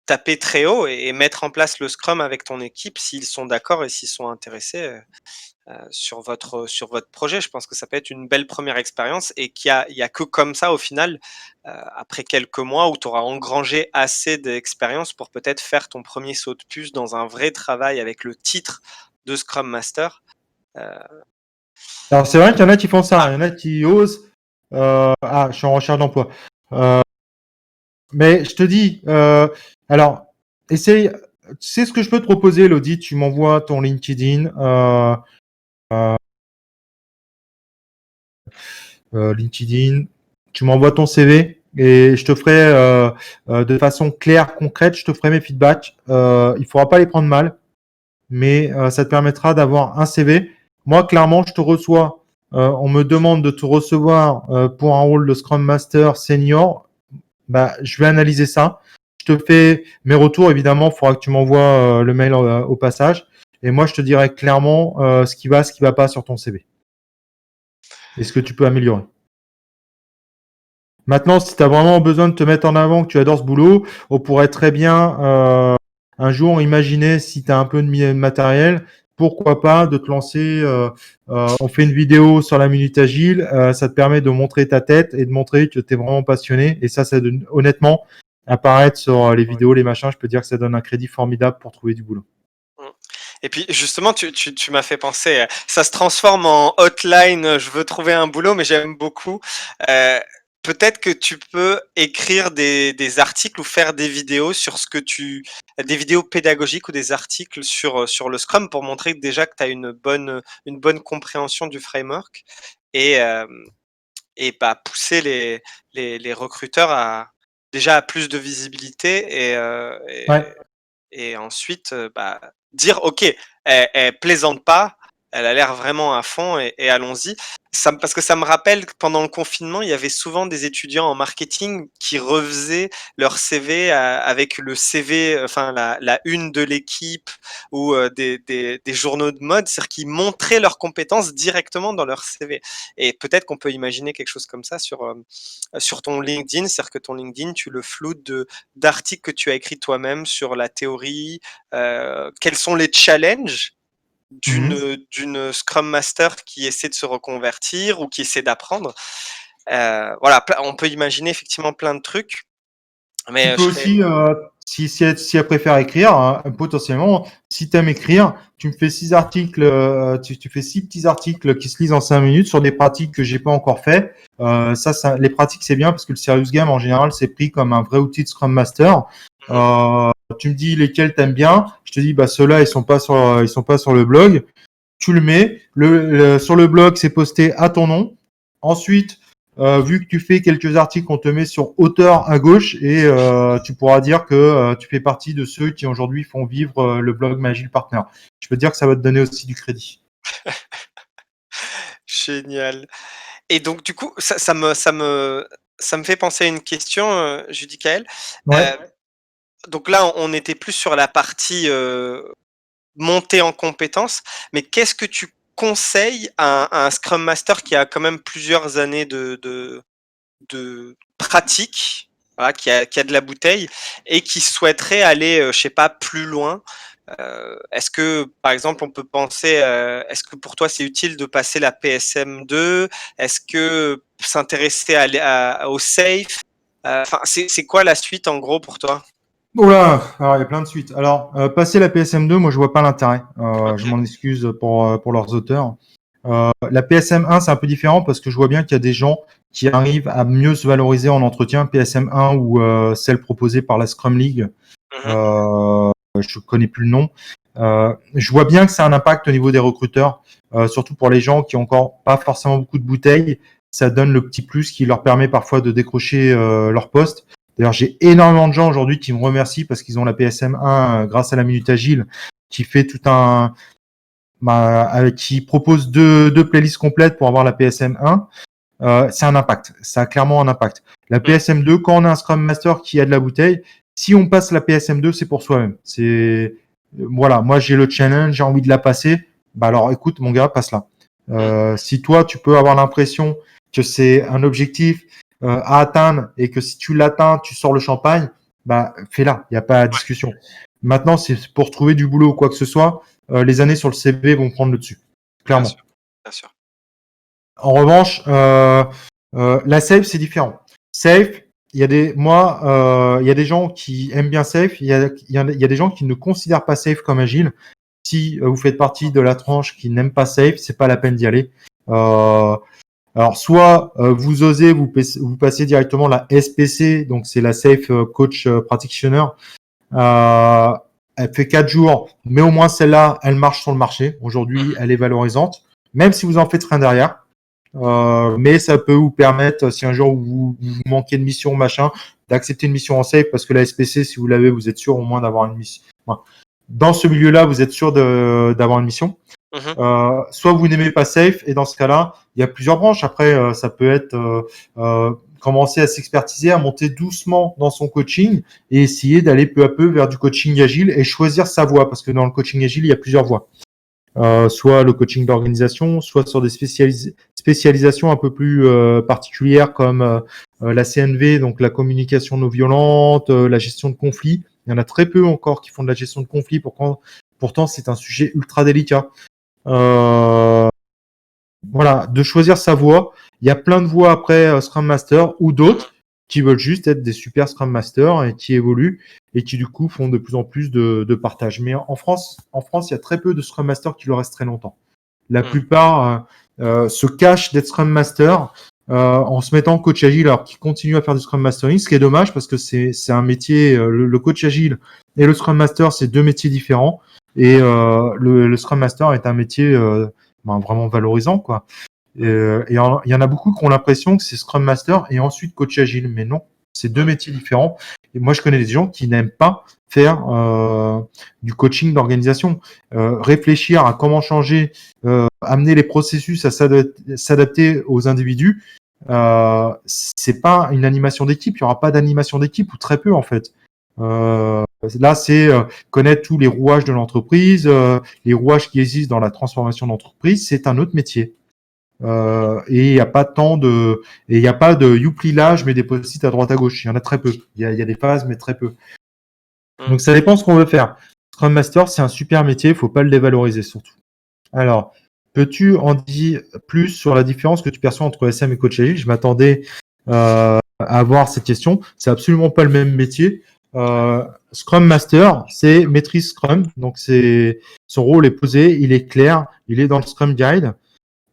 taper très haut et mettre en place le Scrum avec ton équipe s'ils sont d'accord et s'ils sont intéressés sur votre projet. Je pense que ça peut être une belle première expérience et il y a que comme ça au final, après quelques mois où tu auras engrangé assez d'expérience pour peut-être faire ton premier saut de puce dans un vrai travail avec le titre de Scrum Master. Alors, c'est vrai qu'il y en a qui font ça, il y en a qui osent. Je suis en recherche d'emploi. Mais je te dis, alors, essaye. Tu sais ce que je peux te proposer, Elodie? Tu m'envoies ton LinkedIn. LinkedIn, tu m'envoies ton CV et je te ferai de façon claire, concrète, je te ferai mes feedbacks. Il ne faudra pas les prendre mal, mais ça te permettra d'avoir un CV. Moi, clairement, je te reçois. On me demande de te recevoir pour un rôle de Scrum Master senior. Bah, je vais analyser ça. Je te fais mes retours. Évidemment, il faudra que tu m'envoies le mail au passage. Et moi, je te dirai clairement ce qui va pas sur ton CV. Et ce que tu peux améliorer. Maintenant, si tu as vraiment besoin de te mettre en avant, que tu adores ce boulot, on pourrait très bien un jour imaginer, si tu as un peu de matériel, pourquoi pas de te lancer. On fait une vidéo sur la minute agile, ça te permet de montrer ta tête et de montrer que tu es vraiment passionné. Et ça donne, honnêtement, apparaître sur les vidéos, les machins, je peux dire que ça donne un crédit formidable pour trouver du boulot. Et puis justement, tu m'as fait penser, ça se transforme en hotline, je veux trouver un boulot, mais j'aime beaucoup. Peut-être que tu peux écrire des articles ou faire des vidéos sur des vidéos pédagogiques ou des articles sur le Scrum pour montrer déjà que tu as une bonne compréhension du framework et, bah, pousser les recruteurs déjà à plus de visibilité Ouais. et ensuite, bah, dire: «OK, elle plaisante pas, elle a l'air vraiment à fond et allons-y». Parce que ça me rappelle que pendant le confinement, il y avait souvent des étudiants en marketing qui refaisaient leur CV avec le CV, enfin la une de l'équipe ou des journaux de mode. C'est-à-dire qu'ils montraient leurs compétences directement dans leur CV et peut-être qu'on peut imaginer quelque chose comme ça sur ton LinkedIn. C'est-à-dire que ton LinkedIn, tu le floutes d'articles que tu as écrits toi-même sur la théorie, quels sont les challenges Mhm. d'une Scrum Master qui essaie de se reconvertir ou qui essaie d'apprendre. Voilà, on peut imaginer effectivement plein de trucs, Tu mais peux aussi, si elle préfère écrire, hein, potentiellement, si tu aimes écrire, tu me fais 6 articles, tu fais 6 petits articles qui se lisent en 5 minutes sur des pratiques que j'ai pas encore fait. Les pratiques, c'est bien parce que le Serious Game, en général, c'est pris comme un vrai outil de Scrum Master. Tu me dis lesquels t'aimes bien. Je te dis, bah, ceux-là, ils sont pas sur le blog. Tu le mets. Sur le blog, c'est posté à ton nom. Ensuite, vu que tu fais quelques articles, on te met sur auteur à gauche et tu pourras dire que tu fais partie de ceux qui aujourd'hui font vivre le blog Magile Partner. Je peux dire que ça va te donner aussi du crédit. génial. Et donc du coup, ça me fait penser à une question, Judicaël. Ouais. Donc là, on était plus sur la partie montée en compétences, mais qu'est-ce que tu conseilles à un Scrum Master qui a quand même plusieurs années de pratique, voilà, qui a de la bouteille et qui souhaiterait aller, je sais pas, plus loin. Est-ce que, par exemple, on peut penser, est-ce que pour toi c'est utile de passer la PSM2? Est-ce que s'intéresser au safe? Enfin, c'est quoi la suite en gros pour toi? Oula, alors il y a plein de suites. Alors, passer la PSM2, moi je vois pas l'intérêt. Je Ok. m'en excuse pour leurs auteurs. La PSM1, c'est un peu différent parce que je vois bien qu'il y a des gens qui arrivent à mieux se valoriser en entretien, PSM1 ou celle proposée par la Scrum League. Je connais plus le nom. Je vois bien que ça a un impact au niveau des recruteurs, surtout pour les gens qui ont encore pas forcément beaucoup de bouteilles. Ça donne le petit plus qui leur permet parfois de décrocher leur poste. D'ailleurs, j'ai énormément de gens aujourd'hui qui me remercient parce qu'ils ont la PSM1 grâce à la Minute Agile, qui fait tout un, qui propose deux playlists complètes pour avoir la PSM1. C'est un impact. Ça a clairement un impact. La PSM2, quand on a un Scrum Master qui a de la bouteille, si on passe la PSM2, c'est pour soi-même. Voilà, moi j'ai le challenge, j'ai envie de la passer. Bah alors écoute, mon gars, passe-la. Si toi, tu peux avoir l'impression que c'est un objectif à atteindre et que si tu l'atteins, tu sors le champagne, bah fais-la. Il n'y a pas de discussion. Maintenant, c'est pour trouver du boulot ou quoi que ce soit. Les années sur le CV vont prendre le dessus, clairement. Bien sûr. En revanche, la safe, c'est différent. Safe, il y a des gens qui aiment bien safe, il y a des gens qui ne considèrent pas safe comme agile. Si vous faites partie de la tranche qui n'aime pas safe, c'est pas la peine d'y aller. Alors, soit vous osez, vous passez directement la SPC, donc c'est la Safe Coach Practitioner. Elle fait 4 jours, mais au moins celle-là, elle marche sur le marché. Aujourd'hui, elle est valorisante, même si vous en faites rien derrière. Mais ça peut vous permettre, si un jour vous manquez de mission, machin, d'accepter une mission en safe, parce que la SPC, si vous l'avez, vous êtes sûr au moins d'avoir une mission. Enfin, dans ce milieu-là, vous êtes sûr d'avoir une mission. Soit vous n'aimez pas safe, et dans ce cas-là, il y a plusieurs branches. Après, ça peut être commencer à s'expertiser, à monter doucement dans son coaching et essayer d'aller peu à peu vers du coaching agile et choisir sa voie, parce que dans le coaching agile, il y a plusieurs voies. Soit le coaching d'organisation, soit sur des spécialisations un peu plus particulières comme la CNV, donc la communication non violente, la gestion de conflits. Il y en a très peu encore qui font de la gestion de conflits, pourtant c'est un sujet ultra délicat. Voilà, de choisir sa voie. Il y a plein de voies après Scrum Master ou d'autres qui veulent juste être des super Scrum Masters et qui évoluent et qui du coup font de plus en plus de partage. Mais en France, il y a très peu de Scrum Masters qui le restent très longtemps. La plupart se cachent d'être Scrum Master en se mettant coach agile, alors qu'ils continuent à faire du Scrum Mastering, ce qui est dommage parce que c'est un métier, le coach agile et le Scrum Master, c'est deux métiers différents. Et le Scrum Master est un métier vraiment valorisant, quoi. Et il y en a beaucoup qui ont l'impression que c'est Scrum Master et ensuite coach agile, mais non, c'est deux métiers différents. Et moi, je connais des gens qui n'aiment pas faire du coaching d'organisation, réfléchir à comment changer, amener les processus à s'adapter aux individus. C'est pas une animation d'équipe, il y aura pas d'animation d'équipe ou très peu en fait. Là, c'est connaître tous les rouages de l'entreprise, les rouages qui existent dans la transformation d'entreprise, c'est un autre métier. Et il n'y a pas il n'y a pas de youpli-là, je mets des post-it à droite à gauche. Il y en a très peu. Il y a des phases, mais très peu. Donc, ça dépend ce qu'on veut faire. Scrum Master, c'est un super métier, il faut pas le dévaloriser surtout. Alors, peux-tu en dire plus sur la différence que tu perçois entre SM et coach agile? Je m'attendais à avoir cette question. C'est absolument pas le même métier. Scrum Master, c'est maîtrise Scrum, donc son rôle est posé, il est clair, il est dans le Scrum Guide.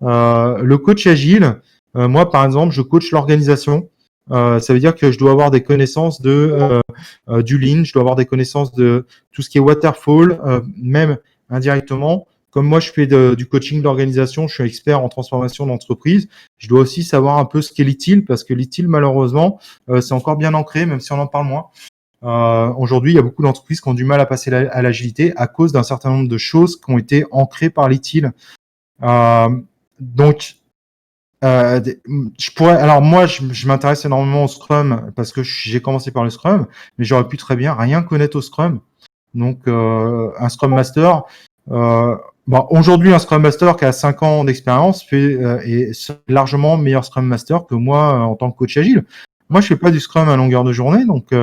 Le coach agile, moi par exemple, je coach l'organisation. Ça veut dire que je dois avoir des connaissances du Lean, je dois avoir des connaissances de tout ce qui est waterfall, même indirectement. Comme moi, je fais du coaching d'organisation, je suis expert en transformation d'entreprise. Je dois aussi savoir un peu ce qu'est l'ITIL, parce que l'ITIL, malheureusement, c'est encore bien ancré, même si on en parle moins. Aujourd'hui, il y a beaucoup d'entreprises qui ont du mal à passer à l'agilité à cause d'un certain nombre de choses qui ont été ancrées par l'ITIL. Donc, alors moi, je m'intéresse énormément au Scrum parce que j'ai commencé par le Scrum, mais j'aurais pu très bien rien connaître au Scrum. Donc, un Scrum Master, aujourd'hui, un Scrum Master qui a 5 ans d'expérience est largement meilleur Scrum Master que moi en tant que coach agile. Moi, je fais pas du Scrum à longueur de journée, donc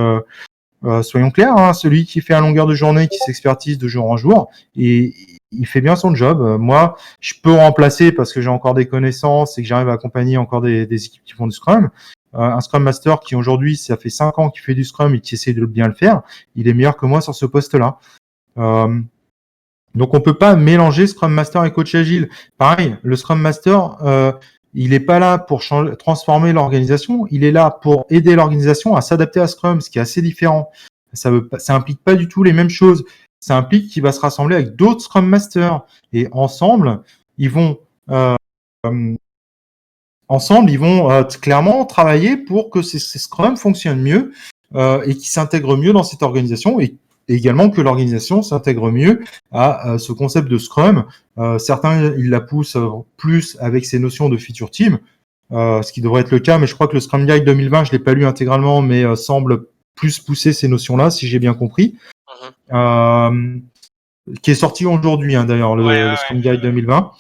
soyons clairs, hein, celui qui fait à longueur de journée, qui s'expertise de jour en jour, et il fait bien son job. Moi, je peux remplacer parce que j'ai encore des connaissances et que j'arrive à accompagner encore des équipes qui font du Scrum. Un Scrum Master qui aujourd'hui, ça fait 5 ans qu'il fait du Scrum et qui essaie de bien le faire, il est meilleur que moi sur ce poste-là. Donc, on peut pas mélanger Scrum Master et coach agile. Pareil, le Scrum Master, il est pas là pour transformer l'organisation. Il est là pour aider l'organisation à s'adapter à Scrum, ce qui est assez différent. Ça implique pas du tout les mêmes choses. Ça implique qu'il va se rassembler avec d'autres Scrum Masters et ensemble, ils vont euh, clairement travailler pour que ces Scrum fonctionnent mieux et qu'ils s'intègrent mieux dans cette organisation et également que l'organisation s'intègre mieux à ce concept de Scrum. Certains, ils la poussent plus avec ces notions de feature team, ce qui devrait être le cas, mais je crois que le Scrum Guide 2020, je l'ai pas lu intégralement, mais semble plus pousser ces notions-là, si j'ai bien compris. Qui est sorti aujourd'hui, hein, d'ailleurs, le Scrum Guide 2020.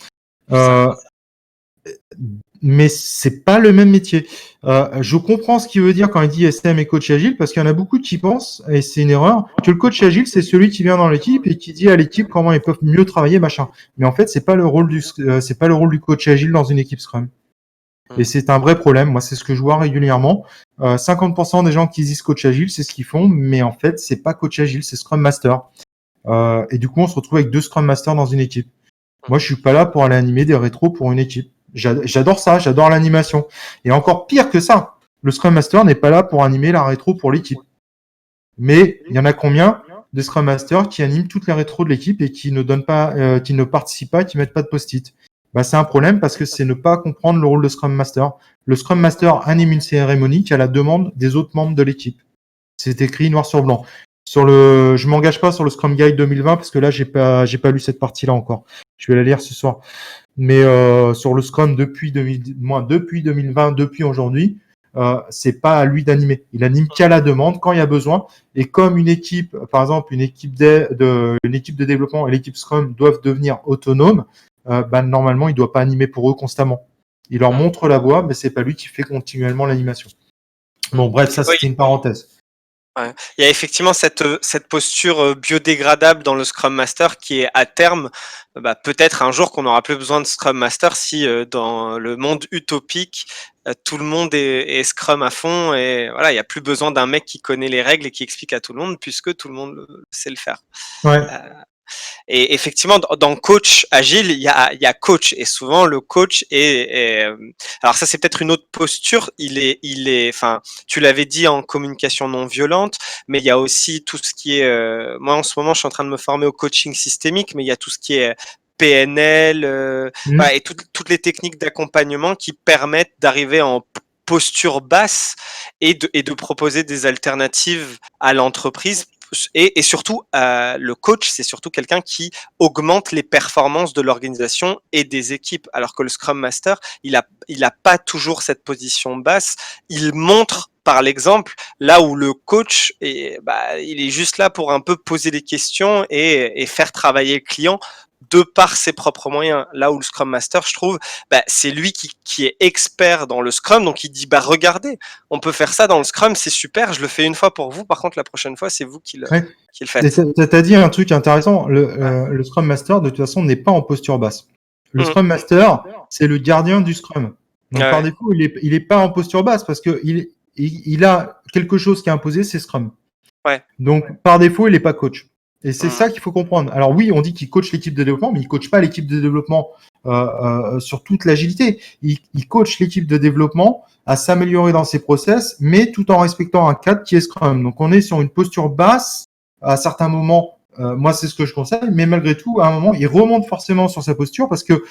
Mais c'est pas le même métier. Je comprends ce qu'il veut dire quand il dit SM et coach agile, parce qu'il y en a beaucoup qui pensent, et c'est une erreur, que le coach agile, c'est celui qui vient dans l'équipe et qui dit à l'équipe comment ils peuvent mieux travailler, machin. Mais en fait, c'est pas le rôle du coach agile dans une équipe Scrum. Et c'est un vrai problème. Moi, c'est ce que je vois régulièrement. 50% des gens qui disent coach agile, c'est ce qu'ils font, mais en fait, c'est pas coach agile, c'est Scrum Master. Et du coup, on se retrouve avec 2 Scrum Masters dans une équipe. Moi, je suis pas là pour aller animer des rétros pour une équipe. J'adore ça, j'adore l'animation. Et encore pire que ça, le Scrum Master n'est pas là pour animer la rétro pour l'équipe. Mais il y en a combien de Scrum Masters qui animent toutes les rétros de l'équipe et qui ne donnent pas, qui ne participent pas, qui mettent pas de post-it. Bah, c'est un problème parce que c'est ne pas comprendre le rôle de Scrum Master. Le Scrum Master anime une cérémonie qui a la demande des autres membres de l'équipe. C'est écrit noir sur blanc. Je m'engage pas sur le Scrum Guide 2020 parce que là, j'ai pas lu cette partie-là encore. Je vais la lire ce soir. Mais sur le Scrum depuis 2020, depuis aujourd'hui, c'est pas à lui d'animer. Il anime qu'à la demande quand il y a besoin. Et comme une équipe, par exemple, une équipe de développement et l'équipe Scrum doivent devenir autonomes, normalement, il doit pas animer pour eux constamment. Il leur montre la voie, mais c'est pas lui qui fait continuellement l'animation. Bon, bref, ça c'était une parenthèse. Ouais. Il y a effectivement cette posture biodégradable dans le Scrum Master qui est à terme, peut-être un jour qu'on n'aura plus besoin de Scrum Master si dans le monde utopique, tout le monde est Scrum à fond et voilà, il n'y a plus besoin d'un mec qui connaît les règles et qui explique à tout le monde puisque tout le monde sait le faire. Ouais. Et effectivement, dans coach agile, il y a coach et souvent le coach est alors ça c'est peut-être une autre posture. Enfin, tu l'avais dit en communication non violente, mais il y a aussi tout ce qui est. Moi en ce moment, je suis en train de me former au coaching systémique, mais il y a tout ce qui est PNL, voilà, et toutes les techniques d'accompagnement qui permettent d'arriver en posture basse et de proposer des alternatives à l'entreprise. Et surtout, le coach, c'est surtout quelqu'un qui augmente les performances de l'organisation et des équipes, alors que le Scrum Master, il a pas toujours cette position basse. Il montre par l'exemple là où le coach, il est juste là pour un peu poser des questions et faire travailler le client de par ses propres moyens. Là où le Scrum Master, je trouve, c'est lui qui est expert dans le Scrum, donc il dit, regardez, on peut faire ça dans le Scrum, c'est super, je le fais une fois pour vous, par contre la prochaine fois, c'est vous qui le faites. T'as dit un truc intéressant, le Scrum Master, de toute façon, n'est pas en posture basse. Le Scrum Master, c'est le gardien du Scrum. Donc, par défaut, il est pas en posture basse parce que il a quelque chose qui est imposé, c'est Scrum. Ouais. Donc, par défaut, il n'est pas coach. Et c'est ça qu'il faut comprendre. Alors oui, on dit qu'il coach l'équipe de développement, mais il coach pas l'équipe de développement sur toute l'agilité. Il coach l'équipe de développement à s'améliorer dans ses process, mais tout en respectant un cadre qui est Scrum. Donc on est sur une posture basse à certains moments. Moi, c'est ce que je conseille, mais malgré tout, à un moment, il remonte forcément sur sa posture parce que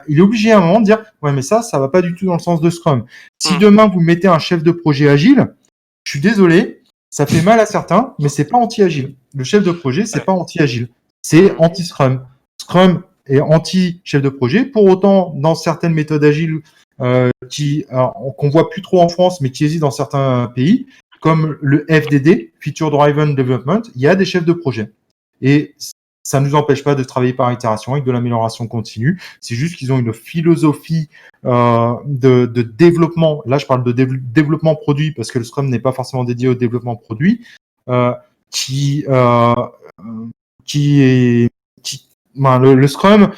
il est obligé à un moment de dire ouais, mais ça va pas du tout dans le sens de Scrum. Si demain vous mettez un chef de projet agile, je suis désolé, ça fait mal à certains, mais c'est pas anti-agile. Le chef de projet, c'est pas anti-agile, c'est anti-Scrum. Scrum est anti-chef de projet. Pour autant, dans certaines méthodes agiles qu'on voit plus trop en France, mais qui existent dans certains pays, comme le FDD, Feature Driven Development, il y a des chefs de projet. Et ça ne nous empêche pas de travailler par itération avec de l'amélioration continue. C'est juste qu'ils ont une philosophie de développement. Là, je parle de développement produit parce que le Scrum n'est pas forcément dédié au développement produit, le Scrum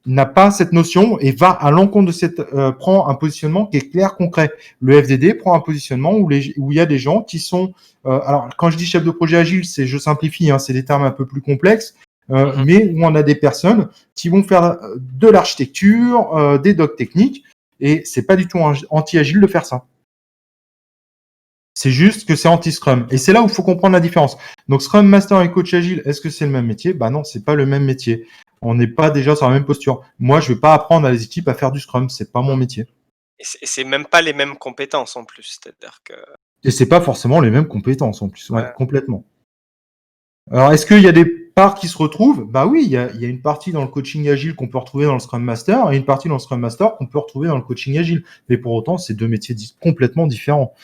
n'a pas cette notion et va à l'encontre de prend un positionnement qui est clair, concret. Le FDD prend un positionnement où il y a des gens qui sont alors quand je dis chef de projet agile, je simplifie, c'est des termes un peu plus complexes, mais où on a des personnes qui vont faire de l'architecture, des docs techniques, et c'est pas du tout anti-agile de faire ça. C'est juste que c'est anti-Scrum. Et c'est là où il faut comprendre la différence. Donc, Scrum Master et Coach Agile, est-ce que c'est le même métier? Bah non, c'est pas le même métier. On n'est pas déjà sur la même posture. Moi, je vais pas apprendre à les équipes à faire du Scrum. C'est pas mon métier. Et c'est même pas les mêmes compétences en plus. C'est-à-dire que. Et c'est pas forcément les mêmes compétences en plus. Ouais, Ouais. complètement. Alors, est-ce qu'il y a des parts qui se retrouvent? Bah oui, il y a une partie dans le coaching agile qu'on peut retrouver dans le Scrum Master et une partie dans le Scrum Master qu'on peut retrouver dans le coaching agile. Mais pour autant, c'est deux métiers complètement différents.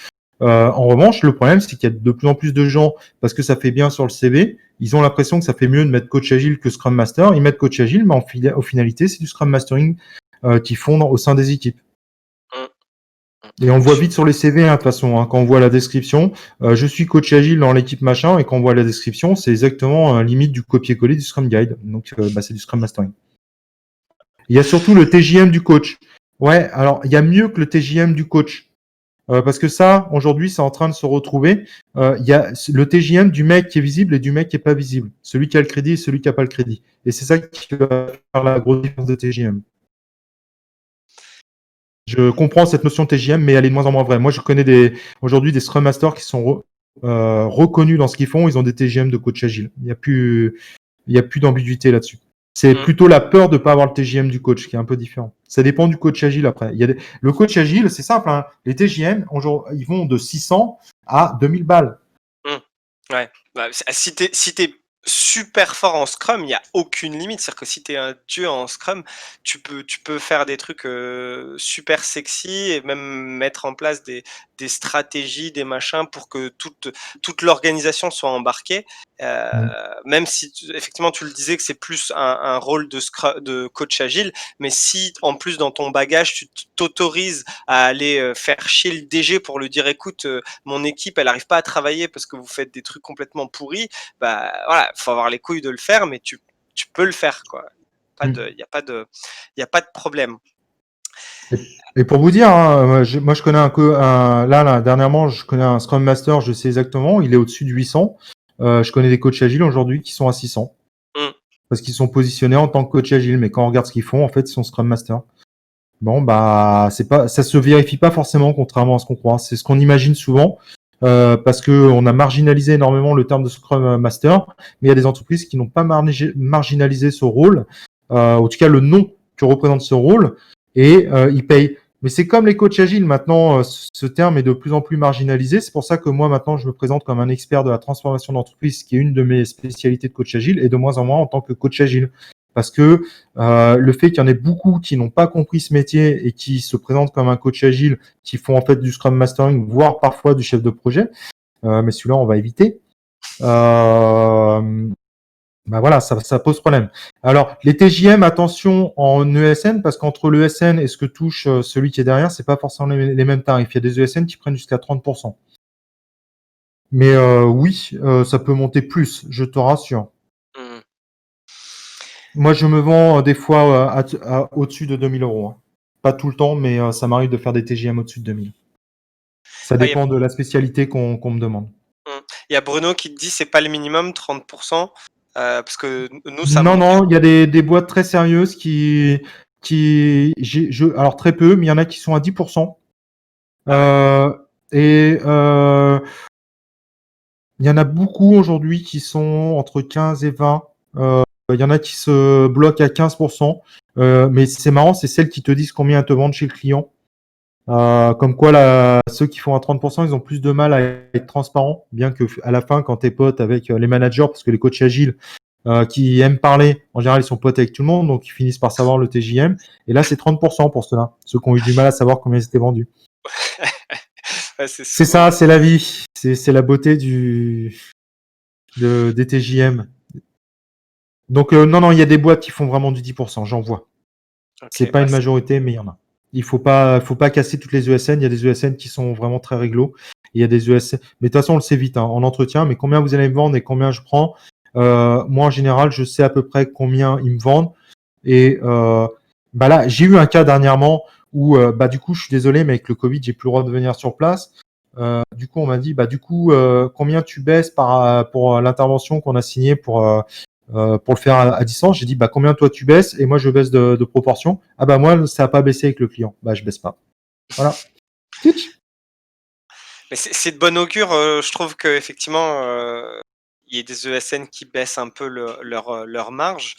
En revanche, le problème, c'est qu'il y a de plus en plus de gens, parce que ça fait bien sur le CV, ils ont l'impression que ça fait mieux de mettre coach agile que Scrum Master. Ils mettent coach agile, mais en finalité, c'est du Scrum Mastering qu'ils font au sein des équipes. Et on voit vite sur les CV, de toute façon, quand on voit la description, je suis coach agile dans l'équipe machin, et quand on voit la description, c'est exactement limite du copier-coller du Scrum Guide. Donc, c'est du Scrum Mastering. Il y a surtout le TJM du coach. Ouais, alors, il y a mieux que le TJM du coach. Parce que ça, aujourd'hui, c'est en train de se retrouver. Il y a le TJM du mec qui est visible et du mec qui est pas visible. Celui qui a le crédit et celui qui a pas le crédit. Et c'est ça qui va faire la grosse différence de TJM. Je comprends cette notion de TJM, mais elle est de moins en moins vraie. Moi, je connais aujourd'hui des Scrum Masters qui sont reconnus dans ce qu'ils font. Ils ont des TJM de coach agile. Il y a plus d'ambiguïté là-dessus. C'est plutôt la peur de ne pas avoir le TJM du coach qui est un peu différent. Ça dépend du coach agile après. Le coach agile, c'est simple. Hein. Les TJM, ils vont de 600 à 2000 balles. Ouais. Bah, si t'es super fort en Scrum, il n'y a aucune limite. C'est-à-dire que si tu es un dieu en Scrum, tu peux faire des trucs super sexy et même mettre en place des stratégies, des machins pour que toute l'organisation soit embarquée. Même si effectivement tu le disais que c'est plus un rôle de coach agile, mais si en plus dans ton bagage tu t'autorises à aller faire chier le DG pour lui dire écoute mon équipe elle arrive pas à travailler parce que vous faites des trucs complètement pourris, bah voilà, faut avoir les couilles de le faire, mais tu peux le faire quoi. Il y a pas de problème. Et pour vous dire, hein, moi je connais là dernièrement je connais un Scrum Master, je sais exactement, il est au-dessus de 800. Je connais des coachs agiles aujourd'hui qui sont à 600 parce qu'ils sont positionnés en tant que coach agile, mais quand on regarde ce qu'ils font, en fait, ils sont Scrum Master. Bon, bah, ça se vérifie pas forcément, contrairement à ce qu'on croit. C'est ce qu'on imagine souvent, parce que on a marginalisé énormément le terme de Scrum Master, mais il y a des entreprises qui n'ont pas marginalisé ce rôle, en tout cas le nom que représente ce rôle, et ils payent. Mais c'est comme les coachs agiles. Maintenant, ce terme est de plus en plus marginalisé. C'est pour ça que moi, maintenant, je me présente comme un expert de la transformation d'entreprise, qui est une de mes spécialités de coach agile, et de moins en moins en tant que coach agile. Parce que le fait qu'il y en ait beaucoup qui n'ont pas compris ce métier et qui se présentent comme un coach agile, qui font en fait du Scrum Mastering, voire parfois du chef de projet, mais celui-là, on va éviter. Bah voilà, ça pose problème. Alors, les TJM, attention en ESN, parce qu'entre l'ESN et ce que touche celui qui est derrière, c'est pas forcément les mêmes tarifs. Il y a des ESN qui prennent jusqu'à 30%. Mais oui, ça peut monter plus, je te rassure. Moi, je me vends des fois au-dessus de 2000 euros. Hein. Pas tout le temps, mais ça m'arrive de faire des TJM au-dessus de 2000. Ça dépend de la spécialité qu'on me demande. Il y a Bruno qui te dit c'est pas le minimum, 30%. Parce que nous, ça Non, il y a des boîtes très sérieuses alors très peu, mais il y en a qui sont à 10%. Et il y en a beaucoup aujourd'hui qui sont entre 15 et 20. Il y en a qui se bloquent à 15%. Mais c'est marrant, c'est celles qui te disent combien elles te vendent chez le client. Comme quoi, ceux qui font à 30%, ils ont plus de mal à être transparents, bien que à la fin, quand t'es pote avec les managers, parce que les coachs agiles qui aiment parler, en général, ils sont potes avec tout le monde, donc ils finissent par savoir le TJM. Et là, c'est 30% pour ceux-là, ceux qui ont eu du mal à savoir combien ils étaient vendus. Ouais, c'est ça, c'est la vie. C'est la beauté des TJM. Donc, non, il y a des boîtes qui font vraiment du 10%, j'en vois. Okay, c'est pas une majorité, mais il y en a. Il faut pas casser toutes les ESN. Il y a des ESN qui sont vraiment très réglo. Il y a des ESN. Mais de toute façon, on le sait vite, hein, en entretien. Mais combien vous allez me vendre et combien je prends? Moi, en général, je sais à peu près combien ils me vendent. Et bah là, j'ai eu un cas dernièrement où, bah du coup, je suis désolé, mais avec le Covid, j'ai plus le droit de venir sur place. Du coup, on m'a dit, bah du coup, combien tu baisses pour l'intervention qu'on a signée pour pour le faire à distance. J'ai dit combien toi tu baisses et moi je baisse de proportion. Ah moi ça a pas baissé avec le client. Je baisse pas. Voilà. Mais c'est de bon augure. Je trouve qu'effectivement, il y a des ESN qui baissent un peu leur marge.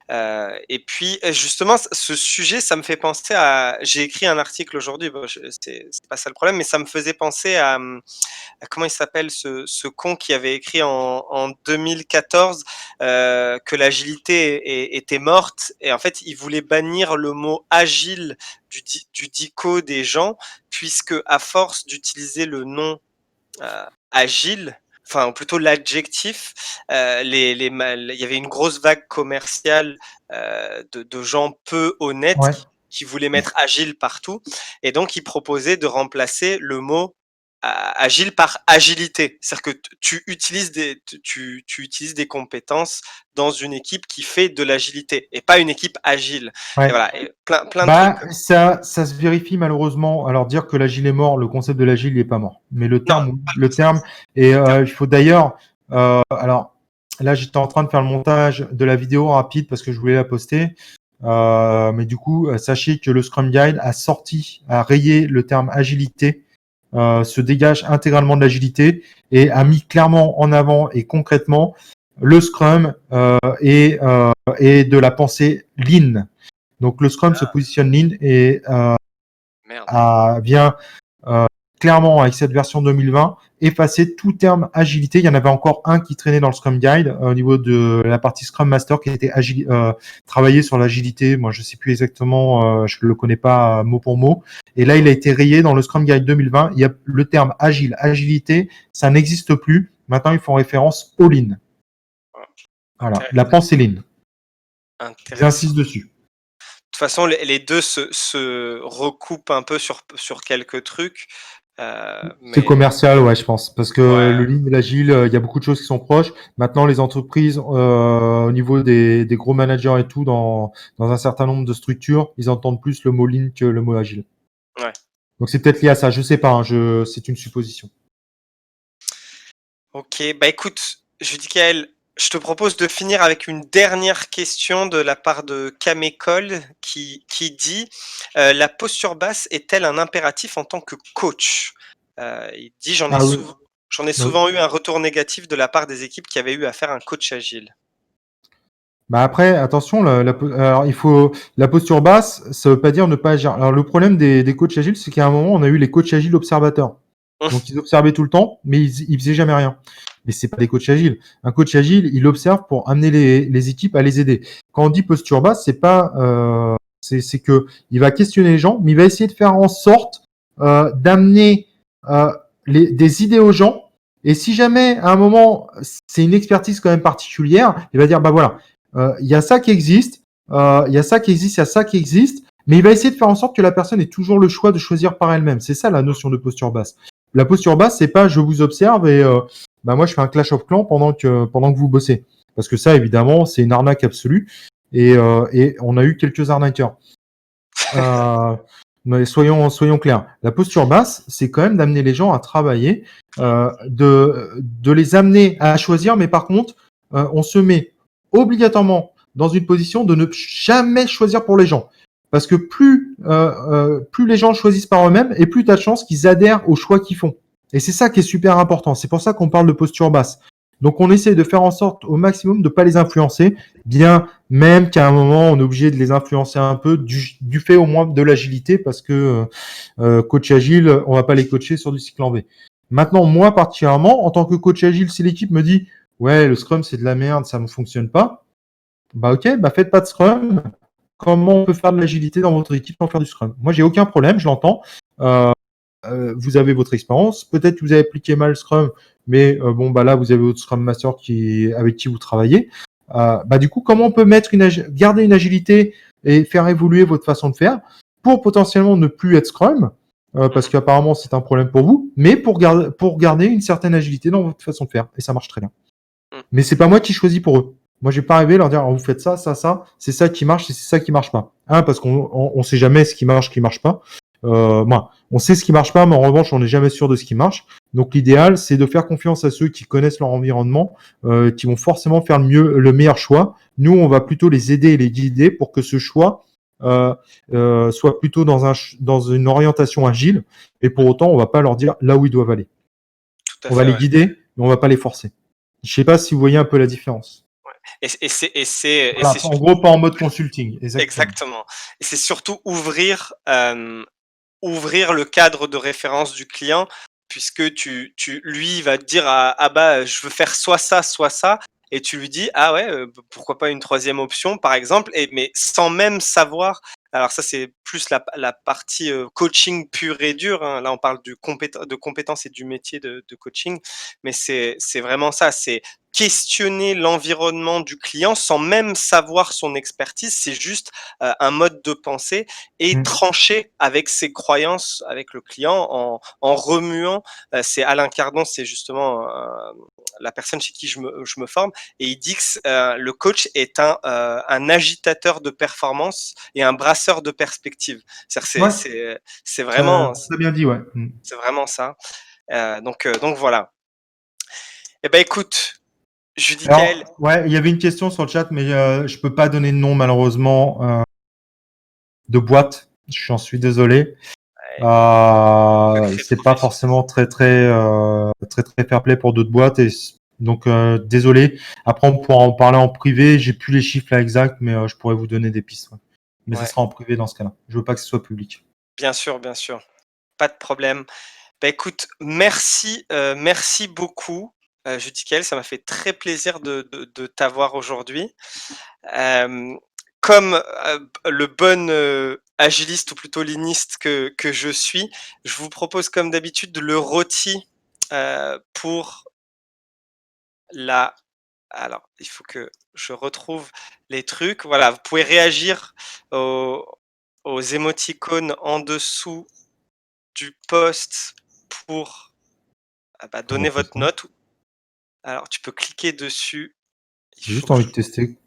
Et puis, justement, ce sujet, ça me fait penser à. J'ai écrit un article aujourd'hui. Bon, c'est pas ça le problème, mais ça me faisait penser à comment il s'appelle ce con qui avait écrit en 2014 que l'agilité était morte et en fait il voulait bannir le mot agile du dico des gens puisque à force d'utiliser le nom agile, enfin plutôt l'adjectif, il y avait une grosse vague commerciale de gens peu honnêtes Ouais. qui voulaient mettre agile partout et donc ils proposaient de remplacer le mot agile par agilité. C'est-à-dire que tu utilises des compétences dans une équipe qui fait de l'agilité et pas une équipe agile. Et Ouais. voilà, et plein de trucs. Ça se vérifie malheureusement. Alors dire que l'agile est mort, le concept de l'agile n'est pas mort. Mais le Non, terme, et il faut d'ailleurs. Alors là, j'étais en train de faire le montage de la vidéo rapide parce que je voulais la poster. Mais du coup, sachez que le Scrum Guide a rayé le terme agilité, se dégage intégralement de l'agilité et a mis clairement en avant et concrètement le Scrum et de la pensée Lean. Donc le Scrum se positionne Lean et vient clairement avec cette version 2020 effacer tout terme agilité. Il y en avait encore un qui traînait dans le Scrum Guide au niveau de la partie Scrum Master qui était travaillé sur l'agilité. Moi, je sais plus exactement, je le connais pas mot pour mot. Et là, il a été rayé dans le Scrum Guide 2020. Il y a le terme agilité, ça n'existe plus. Maintenant, ils font référence au Lean. Voilà, la pensée Lean. J'insiste dessus. De toute façon, les deux se recoupent un peu sur quelques trucs. C'est commercial, ouais, je pense. Parce que le Lean et l'Agile, il y a beaucoup de choses qui sont proches. Maintenant, les entreprises, au niveau des gros managers et tout, dans un certain nombre de structures, ils entendent plus le mot Lean que le mot Agile. Ouais. Donc, c'est peut-être lié à ça. Je sais pas, c'est une supposition. Ok, écoute, Judicaël, je te propose de finir avec une dernière question de la part de Camécole qui dit la posture basse est-elle un impératif en tant que coach? Il dit j'en ai souvent eu un retour négatif de la part des équipes qui avaient eu à faire un coach agile. Après, attention, alors il faut la posture basse, ça veut pas dire ne pas agir. Alors le problème des coachs agiles, c'est qu'à un moment, on a eu les coachs agiles observateurs. Donc ils observaient tout le temps, mais ils faisaient jamais rien. Mais c'est pas des coachs agiles. Un coach agile, il observe pour amener les équipes à les aider. Quand on dit posture basse, c'est pas, c'est que il va questionner les gens, mais il va essayer de faire en sorte d'amener des idées aux gens. Et si jamais à un moment c'est une expertise quand même particulière, il va dire voilà, il y a ça qui existe, il y a ça qui existe, il y a ça qui existe. Mais il va essayer de faire en sorte que la personne ait toujours le choix de choisir par elle-même. C'est ça la notion de posture basse. La posture basse, c'est pas je vous observe et moi je fais un clash of clans pendant que vous bossez. Parce que ça, évidemment, c'est une arnaque absolue. Et on a eu quelques arnaqueurs. Mais soyons clairs. La posture basse, c'est quand même d'amener les gens à travailler, de les amener à choisir. Mais par contre, on se met obligatoirement dans une position de ne jamais choisir pour les gens. Parce que plus les gens choisissent par eux-mêmes et plus tu as de chances qu'ils adhèrent au choix qu'ils font. Et c'est ça qui est super important. C'est pour ça qu'on parle de posture basse. Donc on essaie de faire en sorte au maximum de ne pas les influencer, bien même qu'à un moment on est obligé de les influencer un peu du fait au moins de l'agilité parce que coach agile, on va pas les coacher sur du cycle en V. Maintenant, moi particulièrement, en tant que coach agile, si l'équipe me dit ouais le Scrum c'est de la merde, ça ne fonctionne pas, ok, faites pas de Scrum. Comment on peut faire de l'agilité dans votre équipe sans faire du Scrum? Moi, j'ai aucun problème, je l'entends. Vous avez votre expérience. Peut-être que vous avez appliqué mal Scrum, mais là, vous avez votre Scrum Master avec qui vous travaillez. Du coup, comment on peut garder une agilité et faire évoluer votre façon de faire pour potentiellement ne plus être Scrum, parce qu'apparemment, c'est un problème pour vous, mais pour garder une certaine agilité dans votre façon de faire. Et ça marche très bien. Mais c'est pas moi qui choisis pour eux. Moi, je vais pas arriver à leur dire, vous faites ça, ça, ça, c'est ça qui marche et c'est ça qui marche pas. Parce qu'on sait jamais ce qui marche pas. On sait ce qui marche pas, mais en revanche, on n'est jamais sûr de ce qui marche. Donc l'idéal, c'est de faire confiance à ceux qui connaissent leur environnement, qui vont forcément faire le meilleur choix. Nous, on va plutôt les aider et les guider pour que ce choix soit plutôt dans une orientation agile. Et pour autant, on va pas leur dire là où ils doivent aller. Tout à On va fait, les ouais. guider, mais on va pas les forcer. Je sais pas si vous voyez un peu la différence. C'est Voilà, en gros, pas en mode consulting. Exactement. exactement. Et c'est surtout ouvrir le cadre de référence du client, puisque lui, il va te dire ah bah je veux faire soit ça, et tu lui dis ah ouais, pourquoi pas une troisième option par exemple, mais sans même savoir. Alors ça c'est plus la partie coaching pur et dur, hein. Là on parle de compétences et du métier de coaching, mais c'est vraiment ça, c'est questionner l'environnement du client sans même savoir son expertise, c'est juste un mode de pensée et trancher avec ses croyances avec le client en remuant. C'est Alain Cardon, c'est justement la personne chez qui je me forme, et il dit que le coach est un agitateur de performance et un brasseur de perspective. Ouais, C'est vraiment, ça bien dit, ouais. c'est vraiment ça. Donc voilà. Eh ben écoute, Judicaël, Alors, ouais, il y avait une question sur le chat, mais je peux pas donner de nom malheureusement de boîte. J'en suis désolé. secret C'est pas professionnel. forcément très fair play pour d'autres boîtes et donc désolé. Après, on pourra en parler en privé. J'ai plus les chiffres là exacts, mais je pourrais vous donner des pistes. Ouais. Mais ce Ouais, sera en privé dans ce cas-là. Je veux pas que ce soit public. bien sûr, bien sûr. Pas de problème. Bah, écoute, merci beaucoup, Judicaël, ça m'a fait très plaisir de t'avoir aujourd'hui. Hem, Comme, le bon, agiliste ou plutôt liniste que je suis, je vous propose comme d'habitude le rôti, pour la alors il faut que je retrouve les trucs. Voilà, vous pouvez réagir aux émoticônes en dessous du post pour, bah, Comment donner on fait votre ça? note. Alors tu peux cliquer dessus. Il J'ai faut juste que envie je de tester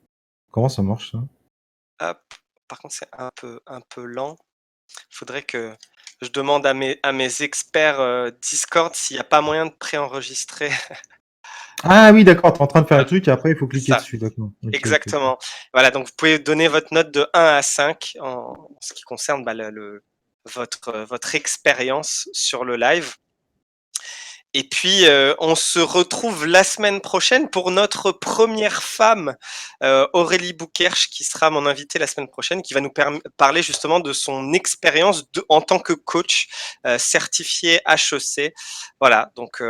comment ça marche ça. hop, par contre c'est un peu lent. Il faudrait que je demande à mes experts, Discord s'il n'y a pas moyen de préenregistrer. Ah oui, d'accord. T'es en train de faire un Voilà, truc et après il faut c'est cliquer ça, dessus. D'accord. Ok. exactement. Voilà, donc vous pouvez donner votre note de 1 à 5 en ce qui concerne, bah, votre expérience sur le live. Et puis, on se retrouve la semaine prochaine pour notre première femme, Aurélie Boukerch, qui sera mon invitée la semaine prochaine, qui va nous parler justement de son expérience en tant que coach certifié HEC. Voilà, donc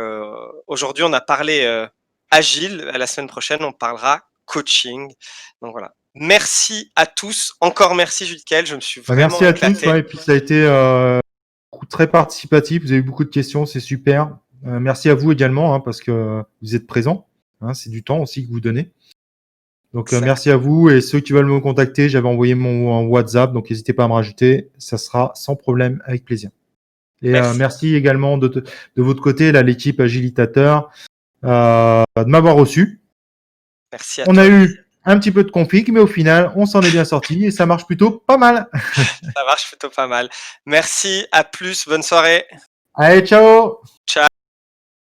aujourd'hui on a parlé agile, la semaine prochaine on parlera coaching. Donc voilà. Merci à tous, encore merci Jules Kael, je me suis Bah, vraiment merci à tous. éclaté. Ouais, et puis ça a été très participatif. Vous avez eu beaucoup de questions, c'est super. Merci à vous également, hein, parce que vous êtes présents. Hein, c'est du temps aussi que vous donnez. Donc Exact. merci à vous et ceux qui veulent me contacter, j'avais envoyé mon WhatsApp, donc n'hésitez pas à me rajouter, ça sera sans problème, avec plaisir. Et Merci. merci également de votre côté, là, l'équipe Agilitateur, de m'avoir reçu. Merci à On a toi. eu un petit peu de config, mais au final, on s'en est bien sorti et ça marche plutôt pas mal. Ça marche plutôt pas mal. Merci, à plus, bonne soirée. Allez, ciao!